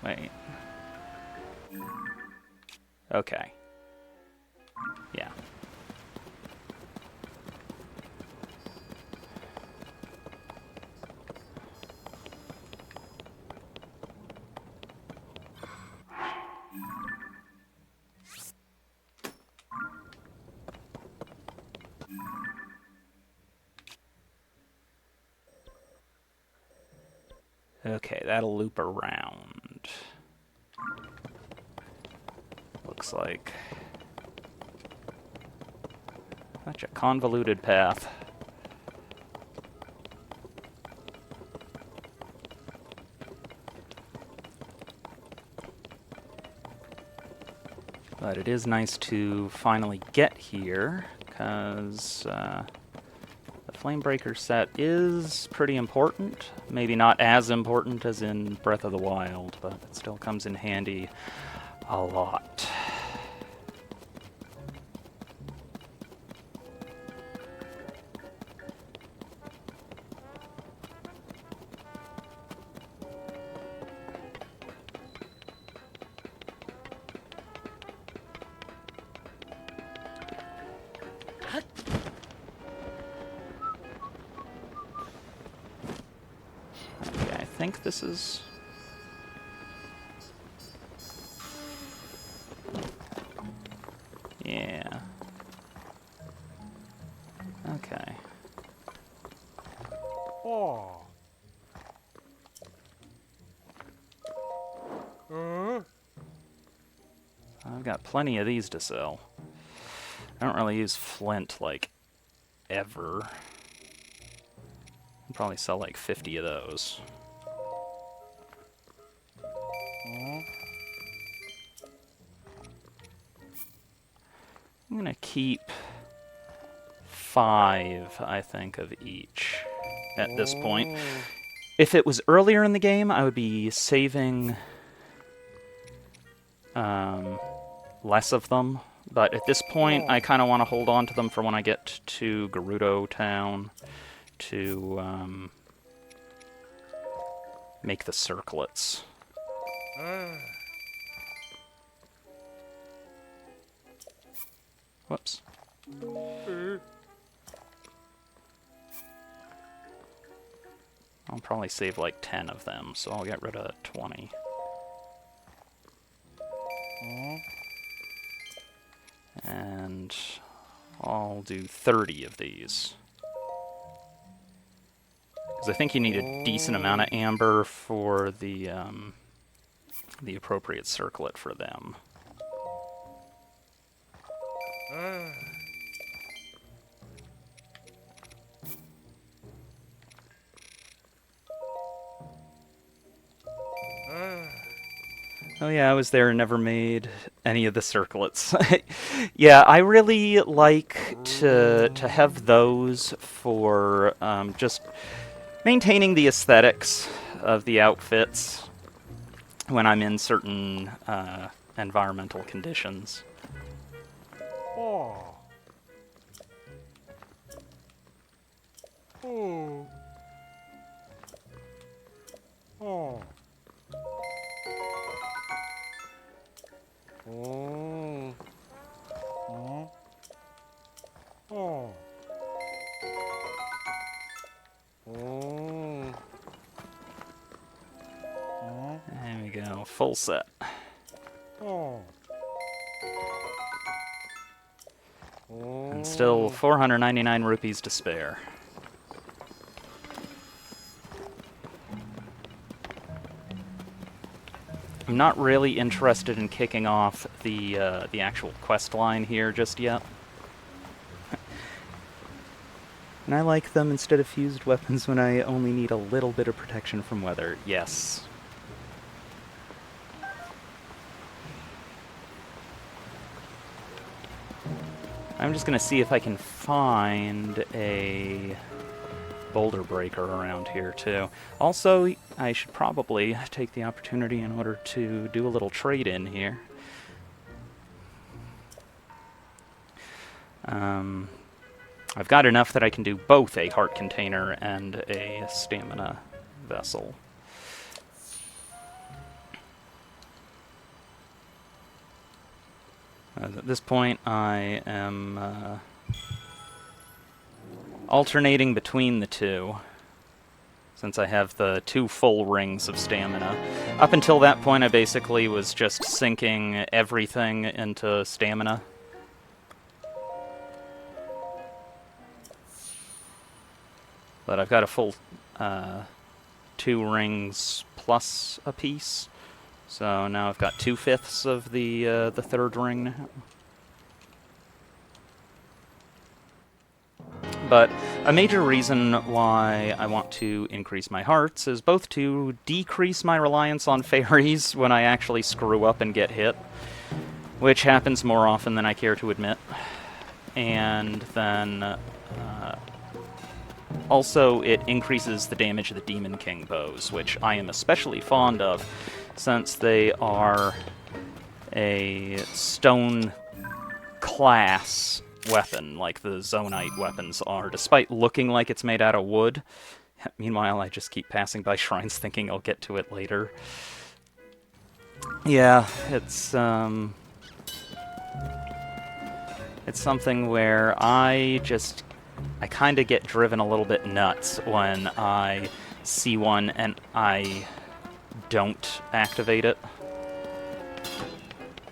Wait. Okay. Yeah. Okay, that'll loop around. Looks like such a convoluted path. But it is nice to finally get here, because the Flamebreaker set is pretty important. Maybe not as important as in Breath of the Wild, but it still comes in handy a lot. Okay, I think this is... yeah. Okay. Oh. I've got plenty of these to sell. I don't really use flint, like, ever. I'll probably sell like 50 of those. I'm gonna keep 5, I think, of each at this point. If it was earlier in the game, I would be saving less of them. But at this point, I kind of want to hold on to them for when I get to Gerudo Town, to make the circlets. Whoops. I'll probably save like 10 of them, so I'll get rid of 20. And I'll do 30 of these. Because I think you need a decent amount of amber for the appropriate circlet for them. Oh yeah, I was there and never made any of the circlets. Yeah, I really like to have those for just maintaining the aesthetics of the outfits when I'm in certain environmental conditions. Oh. Oh. Oh. Oh. Oh. Oh. Oh. There we go, full set. Oh. And still 499 rupees to spare. I'm not really interested in kicking off the actual quest line here just yet. And I like them instead of fused weapons when I only need a little bit of protection from weather. Yes. I'm just gonna see if I can find a boulder breaker around here too. Also, I should probably take the opportunity in order to do a little trade-in here. I've got enough that I can do both a heart container and a stamina vessel. At this point, I am alternating between the two, since I have the 2 full rings of stamina. Up until that point, I basically was just sinking everything into stamina. But I've got a full 2 rings plus a piece. So now I've got 2/5 of the 3rd ring now. But a major reason why I want to increase my hearts is both to decrease my reliance on fairies when I actually screw up and get hit, which happens more often than I care to admit, and then also it increases the damage of the Demon King bows, which I am especially fond of, since they are a stone class weapon, like the Zonite weapons are, despite looking like it's made out of wood. Meanwhile, I just keep passing by shrines thinking I'll get to it later. Yeah, it's something where I kind of get driven a little bit nuts when I see one and I don't activate it.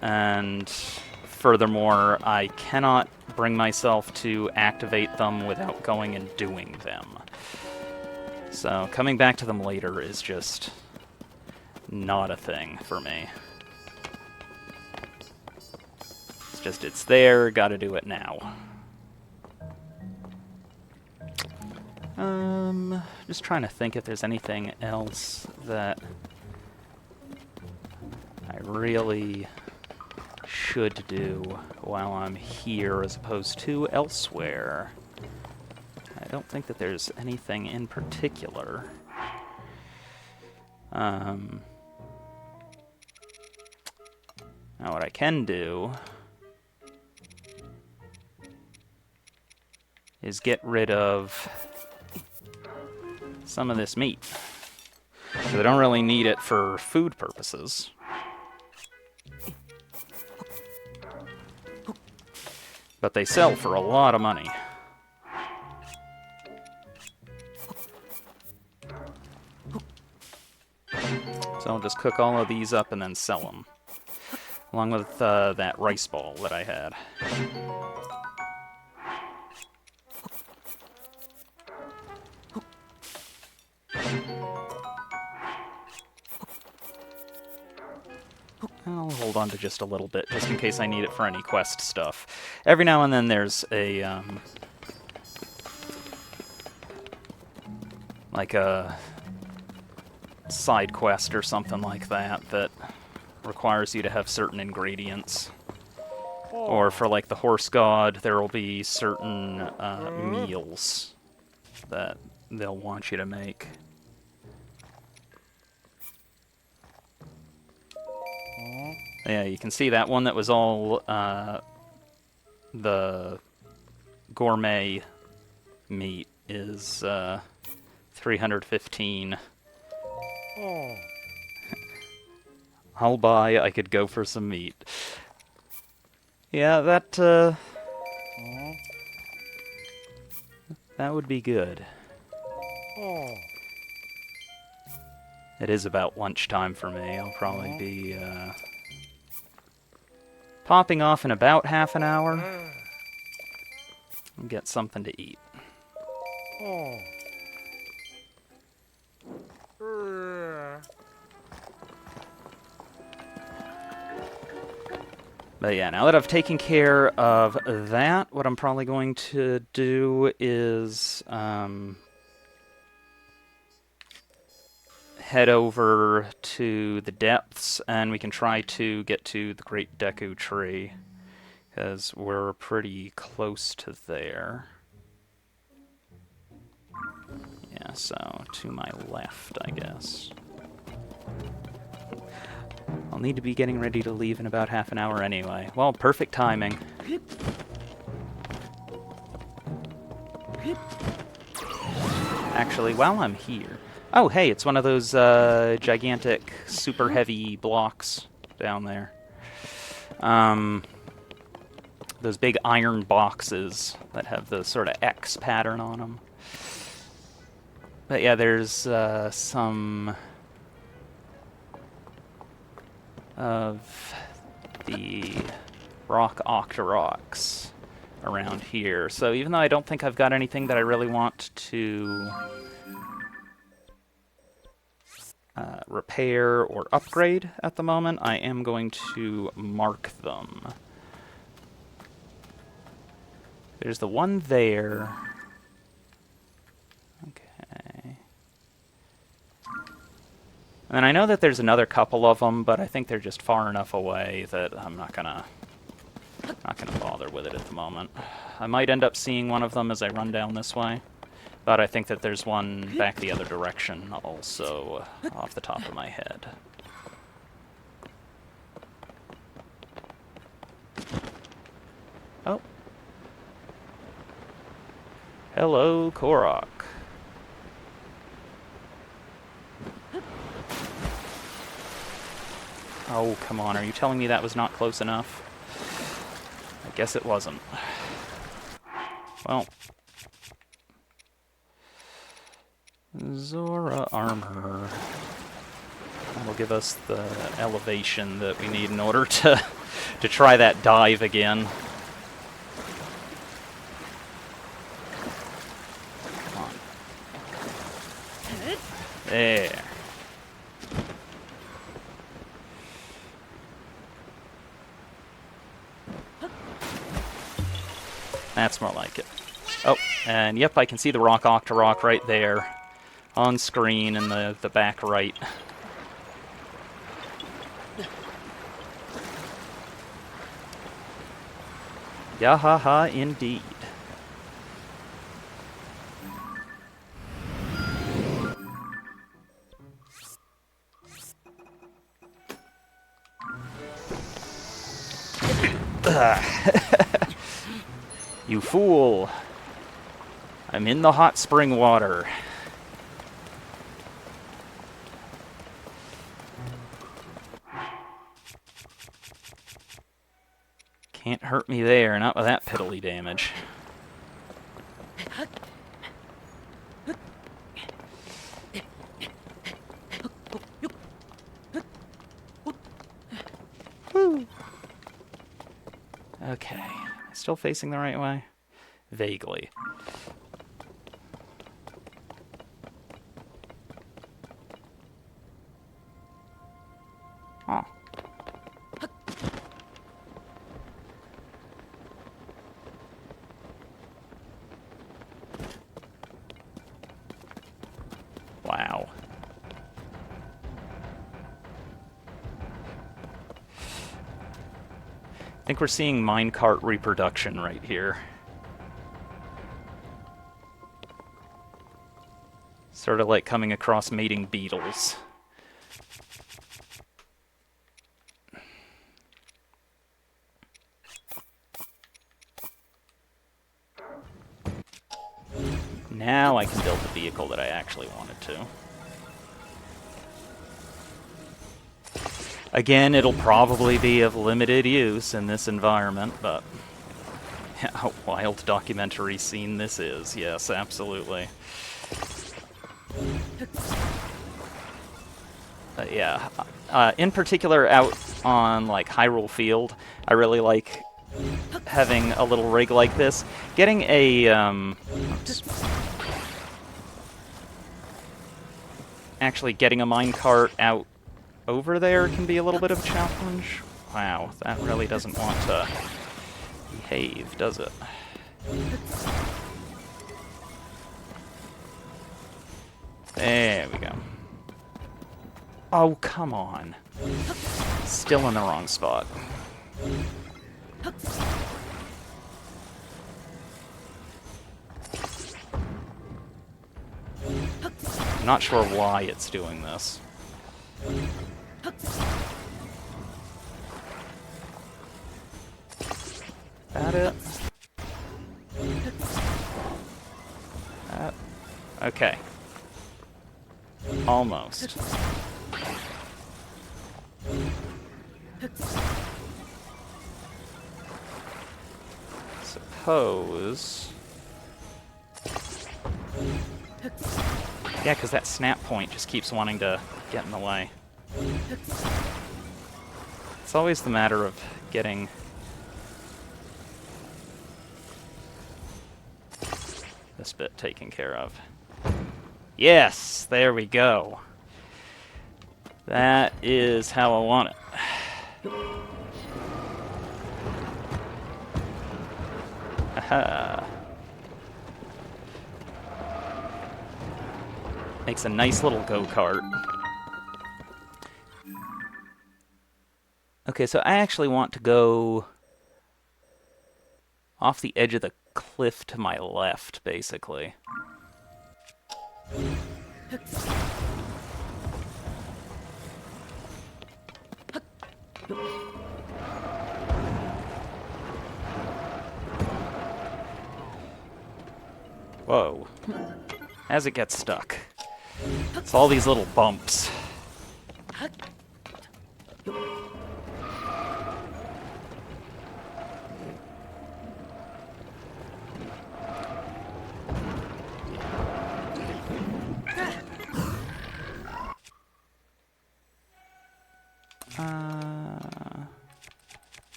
And furthermore, I cannot bring myself to activate them without going and doing them. So coming back to them later is just not a thing for me. It's just, it's there, gotta do it now. Just trying to think if there's anything else that I really should do while I'm here as opposed to elsewhere. I don't think that there's anything in particular. Now what I can do is get rid of some of this meat. So they don't really need it for food purposes. But they sell for a lot of money. So I'll just cook all of these up and then sell them. Along with that rice ball that I had. I'll hold on to just a little bit, just in case I need it for any quest stuff. Every now and then there's a, like a side quest or something like that that requires you to have certain ingredients. Or for, like, the horse god, there will be certain meals that they'll want you to make. Yeah, you can see that one that was all the gourmet meat is 315. I'll buy, I could go for some meat. Yeah, that would be good. It is about lunchtime for me. I'll probably be popping off in about half an hour and get something to eat. But yeah, now that I've taken care of that, what I'm probably going to do is head over to the depths, and we can try to get to the Great Deku Tree, because we're pretty close to there. Yeah, so to my left, I guess. I'll need to be getting ready to leave in about half an hour anyway. Well, perfect timing. Actually, while I'm here... Oh, hey, it's one of those gigantic, super heavy blocks down there. Those big iron boxes that have the sort of X pattern on them. But yeah, there's some of the rock octoroks around here. So even though I don't think I've got anything that I really want to repair or upgrade at the moment, I am going to mark them. There's the one there. Okay. And I know that there's another couple of them, but I think they're just far enough away that I'm not gonna bother with it at the moment. I might end up seeing one of them as I run down this way, but I think that there's one back the other direction also off the top of my head. Oh. Hello, Korok. Oh, come on, are you telling me that was not close enough? I guess it wasn't. Well. Zora armor. That'll give us the elevation that we need in order to try that dive again. Come on. There. That's more like it. Oh, and yep, I can see the rock octorok right there on screen in the back right. Yahaha, indeed. You fool! I'm in the hot spring water. Can't hurt me there, not with that piddly damage. Woo. Okay. Still facing the right way? Vaguely. Oh. Wow. I think we're seeing minecart reproduction right here. Sort of like coming across mating beetles. Now I can build the vehicle that I actually wanted to. Again, it'll probably be of limited use in this environment, but a wild documentary scene this is. Yes, absolutely. But yeah, in particular out on like Hyrule Field, I really like having a little rig like this. Getting a actually getting a minecart out over there can be a little bit of a challenge. Wow, that really doesn't want to behave, does it? There we go. Oh, come on. Still in the wrong spot. I'm not sure why it's doing this. That it? Okay. Almost. Suppose... Yeah, because that snap point just keeps wanting to get in the way. It's always the matter of getting... this bit taken care of. Yes! There we go. That is how I want it. Aha. Makes a nice little go-kart. Okay, so I actually want to go off the edge of the cliff to my left, basically. Whoa. As it gets stuck. It's all these little bumps.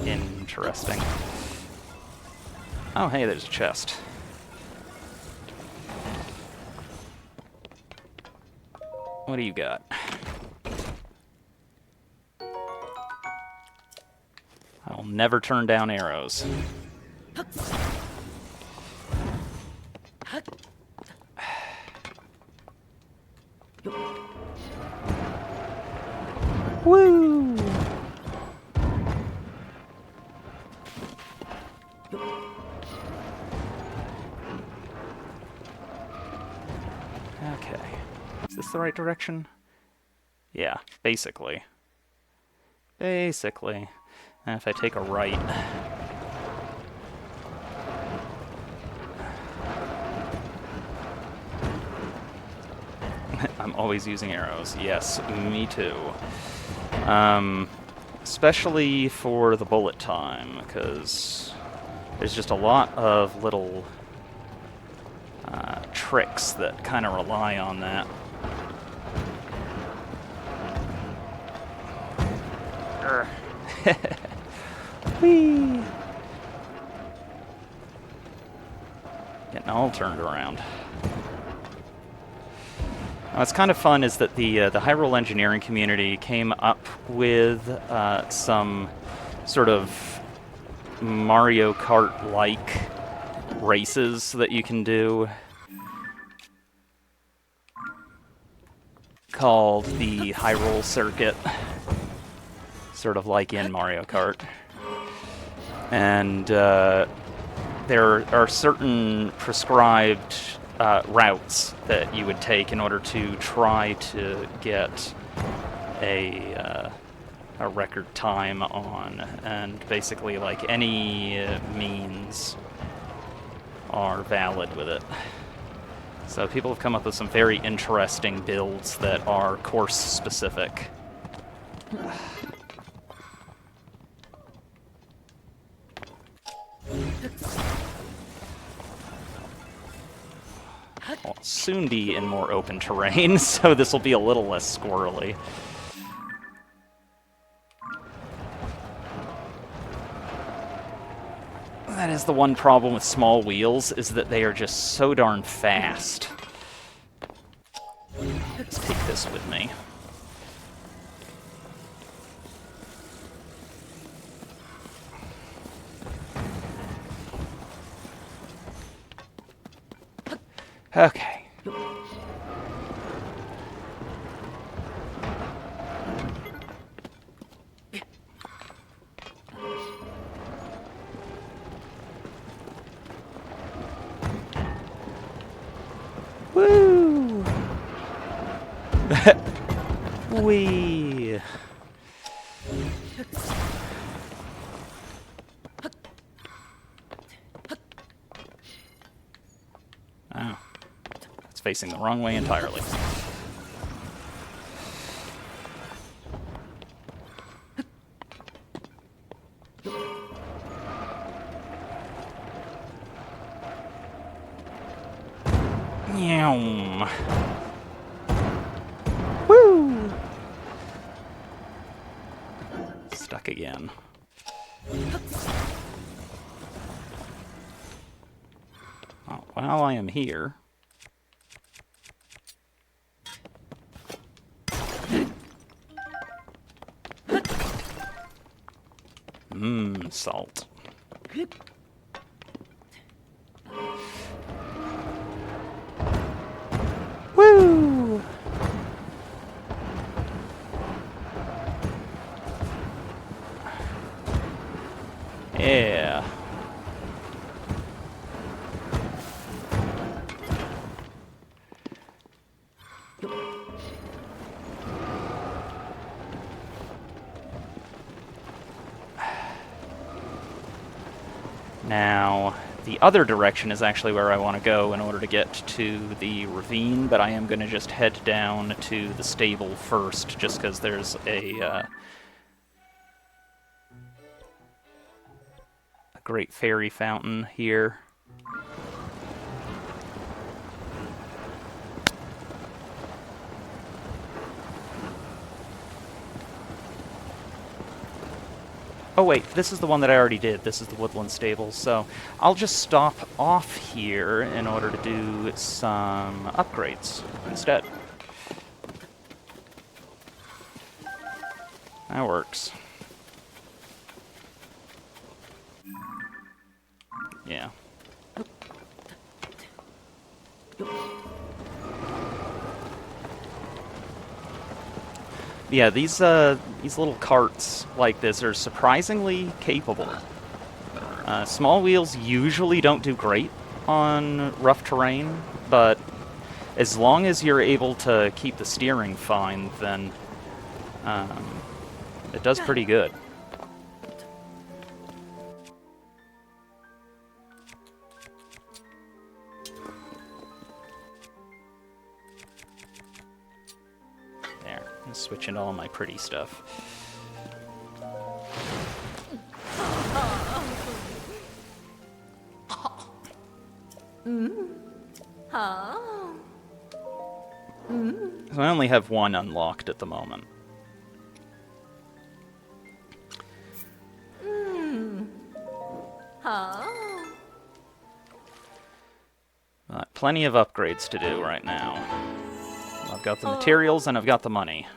Interesting. Oh, hey, there's a chest. What do you got? I'll never turn down arrows. Woo! Okay. Is this the right direction? Yeah, basically. Basically. And if I take a right... I'm always using arrows. Yes, me too. Especially for the bullet time, because there's just a lot of little tricks that kind of rely on that. Whee! Getting all turned around. What's kind of fun is that the Hyrule engineering community came up with some sort of Mario Kart-like races that you can do, called the Hyrule Circuit, sort of like in Mario Kart. And there are certain prescribed routes that you would take in order to try to get a record time on, and basically like any means are valid with it. So people have come up with some very interesting builds that are course specific. I'll soon be in more open terrain, so this will be a little less squirrely. That is the one problem with small wheels, is that they are just so darn fast. Let's take this with me. Okay. Woo! Wee! Oh. It's facing the wrong way entirely. Meow. Woo! Stuck again. Oh, while I am here... salt. Woo! Yeah. Now, the other direction is actually where I want to go in order to get to the ravine, but I am going to just head down to the stable first, just because there's a great fairy fountain here. Oh wait, this is the one that I already did. This is the woodland stables, so I'll just stop off here in order to do some upgrades instead. That works. Yeah. Yeah, these little carts like this are surprisingly capable. Small wheels usually don't do great on rough terrain, but As long as you're able to keep the steering fine, then it does pretty good. There, I'm switching to all my pretty stuff. So I only have one unlocked at the moment. Plenty of upgrades to do right now. I've got the materials and I've got the money.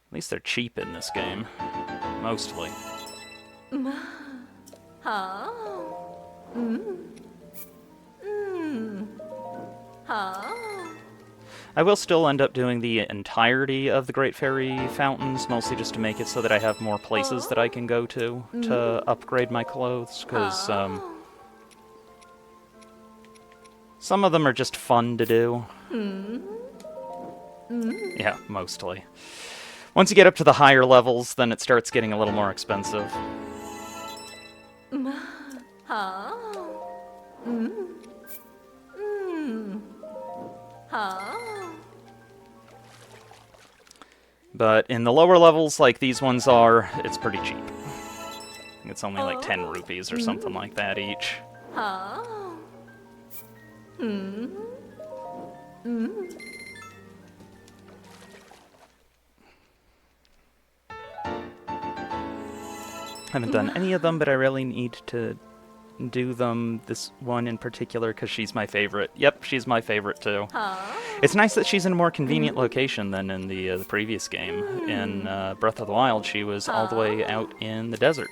At least they're cheap in this game. Mostly. I will still end up doing the entirety of the Great Fairy Fountains, mostly just to make it so that I have more places that I can go to upgrade my clothes, because some of them are just fun to do. Yeah, mostly. Once you get up to the higher levels, then it starts getting a little more expensive. But in the lower levels, like these ones are, it's pretty cheap. I think it's only like 10 rupees or something like that each. Haven't done any of them, but I really need to do them. This one in particular, because she's my favorite. Yep, she's my favorite too. It's nice that she's in a more convenient location than in the previous game. In Breath of the Wild, she was all the way out in the desert.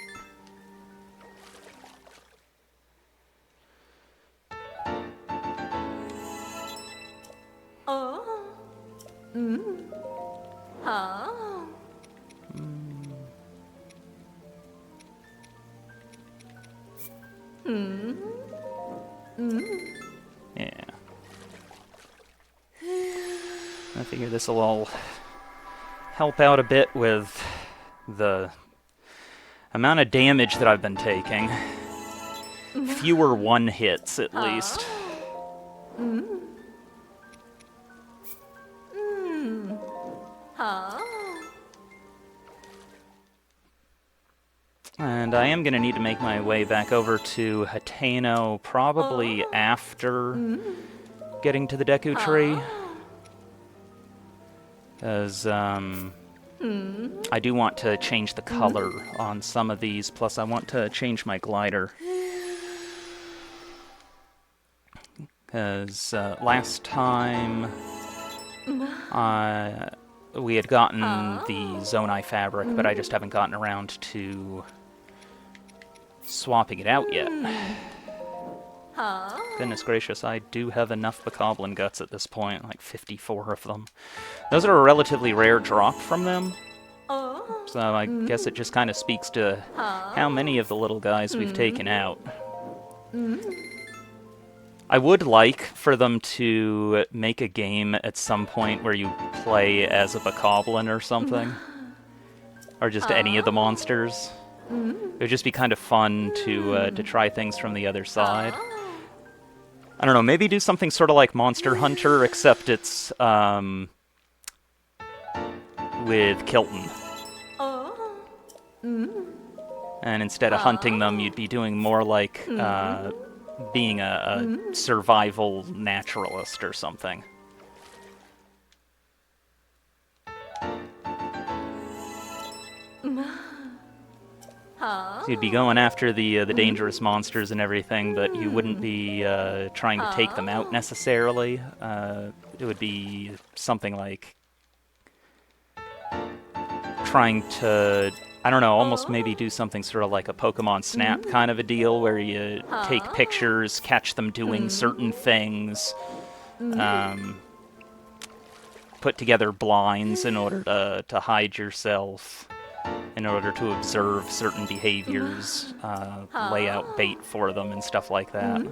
Yeah. I figure this will all help out a bit with the amount of damage that I've been taking. Fewer one hits, at least. And I am going to need to make my way back over to Hateno probably after getting to the Deku Tree. Because I do want to change the color on some of these, plus I want to change my glider. Because last time we had gotten the Zonai fabric, but I just haven't gotten around to swapping it out yet. Goodness gracious, I do have enough Bokoblin guts at this point, like 54 of them. Those are a relatively rare drop from them, so I guess it just kind of speaks to how many of the little guys we've taken out. I would like for them to make a game at some point where you play as a Bokoblin or something, or just any of the monsters. It would just be kind of fun to try things from the other side. I don't know, maybe do something sort of like Monster Hunter, except it's with Kilton. And instead of hunting them, you'd be doing more like being a survival naturalist or something. So you'd be going after the dangerous monsters and everything, but you wouldn't be trying to take them out necessarily. It would be something like trying to, I don't know, almost maybe do something sort of like a Pokemon Snap kind of a deal, where you take pictures, catch them doing certain things, put together blinds in order to hide yourself, in order to observe certain behaviors, lay out bait for them and stuff like that.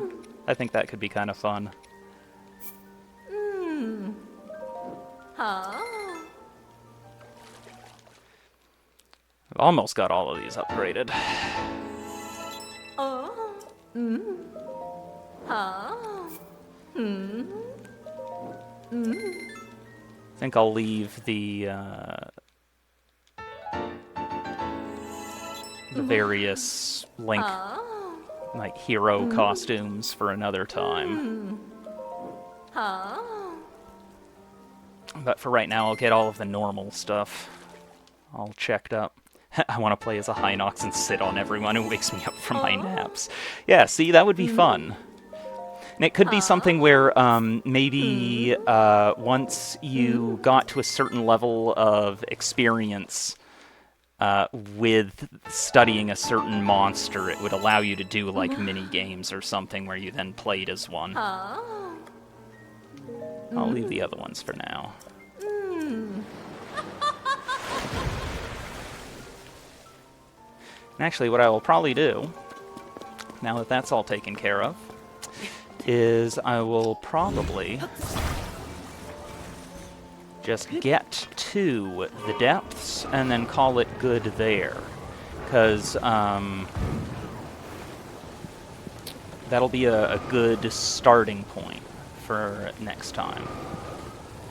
I think that could be kind of fun. I've almost got all of these upgraded. I think I'll leave the various Link like hero costumes for another time. But for right now, I'll get all of the normal stuff all checked up. I want to play as a Hinox and sit on everyone who wakes me up from my naps. Yeah, see, that would be fun. And it could be something where maybe once you got to a certain level of experience with studying a certain monster, it would allow you to do like mini games or something where you then played as one. I'll leave the other ones for now. And actually, what I will probably do, now that that's all taken care of, is I will probably just get to the depths and then call it good there. Because that'll be a good starting point for next time.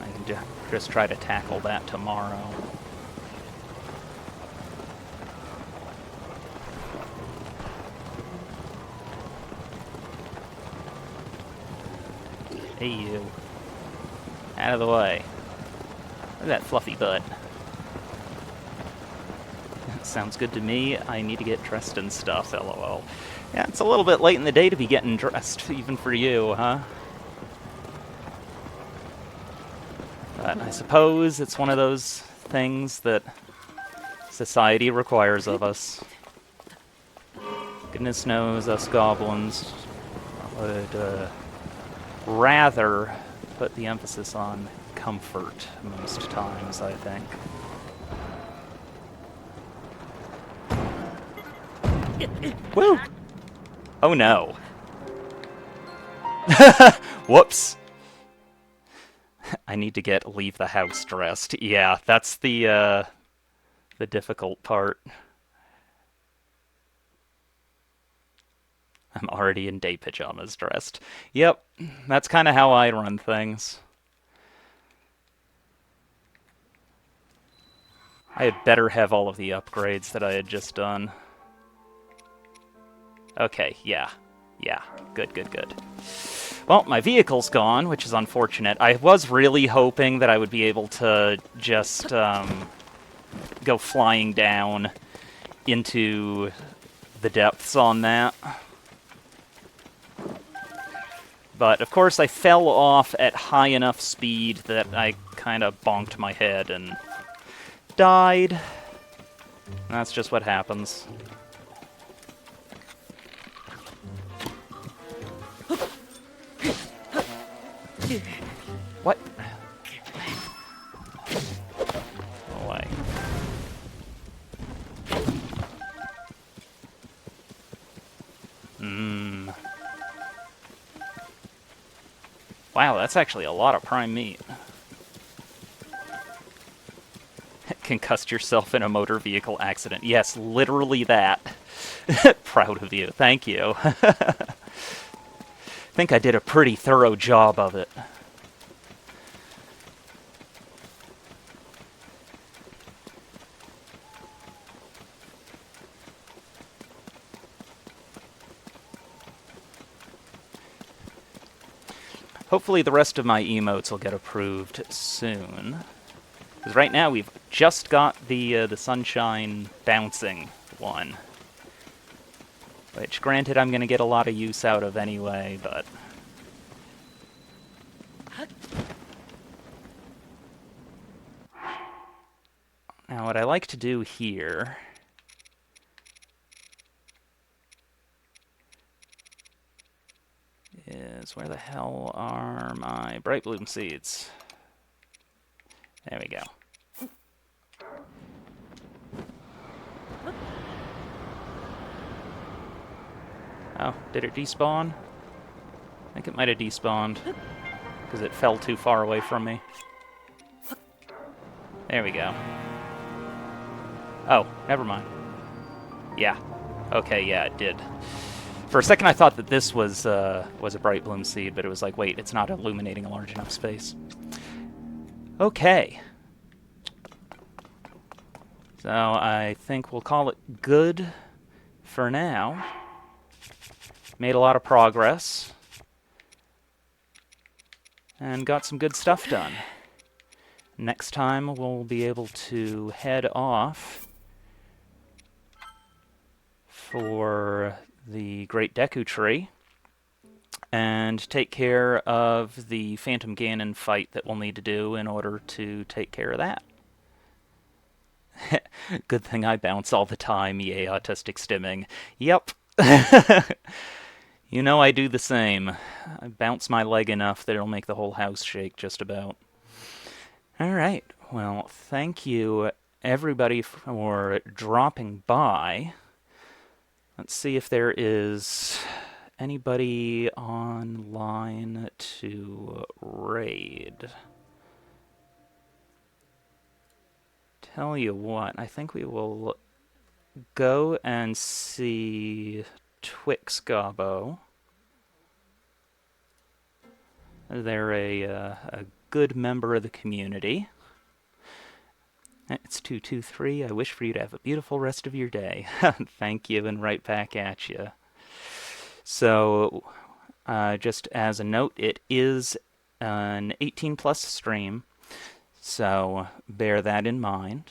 I can just try to tackle that tomorrow. Hey, you. Out of the way. Look at that fluffy butt. Sounds good to me. I need to get dressed and stuff, lol. Yeah, it's a little bit late in the day to be getting dressed, even for you, huh? But I suppose it's one of those things that society requires of us. Goodness knows us goblins would rather put the emphasis on comfort most times, I think. Woo! Oh no. Whoops. I need to leave the house dressed. Yeah, that's the difficult part. I'm already in day pajamas dressed. Yep, that's kind of how I run things. I had better have all of the upgrades that I had just done. Okay, yeah. Yeah, good, good, good. Well, my vehicle's gone, which is unfortunate. I was really hoping that I would be able to just go flying down into the depths on that. But, of course, I fell off at high enough speed that I kind of bonked my head and died. And that's just what happens. What? Go away. Wow, that's actually a lot of prime meat. Concussed yourself in a motor vehicle accident. Yes, literally that. Proud of you. Thank you. I think I did a pretty thorough job of it. Hopefully the rest of my emotes will get approved soon. Because right now we've just got the sunshine bouncing one. Which, granted, I'm going to get a lot of use out of anyway, but... Now, what I like to do here... is is, where the hell are my bright bloom seeds? There we go. Oh, did it despawn? I think it might have despawned, because it fell too far away from me. There we go. Oh, never mind. Yeah. Okay, yeah, it did. For a second I thought that this was a bright bloom seed, but it was like, wait, it's not illuminating a large enough space. Okay. So I think we'll call it good for now. Made a lot of progress. And got some good stuff done. Next time we'll be able to head off for the Great Deku Tree and take care of the Phantom Ganon fight that we'll need to do in order to take care of that. Good thing I bounce all the time, yay, autistic stimming. Yep. You know I do the same. I bounce my leg enough that it'll make the whole house shake just about. Alright, well, thank you everybody for dropping by. Let's see if there is anybody online to raid. Tell you what, I think we will go and see Twix Gobbo. They're a good member of the community. It's 223. I wish for you to have a beautiful rest of your day. Thank you, and right back at you. So, just as a note, it is an 18 plus stream, so bear that in mind.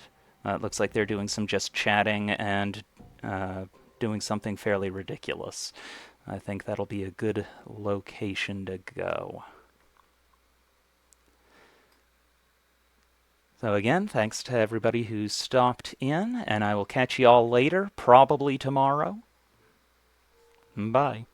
It looks like they're doing some just chatting and doing something fairly ridiculous. I think that'll be a good location to go. So again, thanks to everybody who stopped in, and I will catch you all later, probably tomorrow. Bye.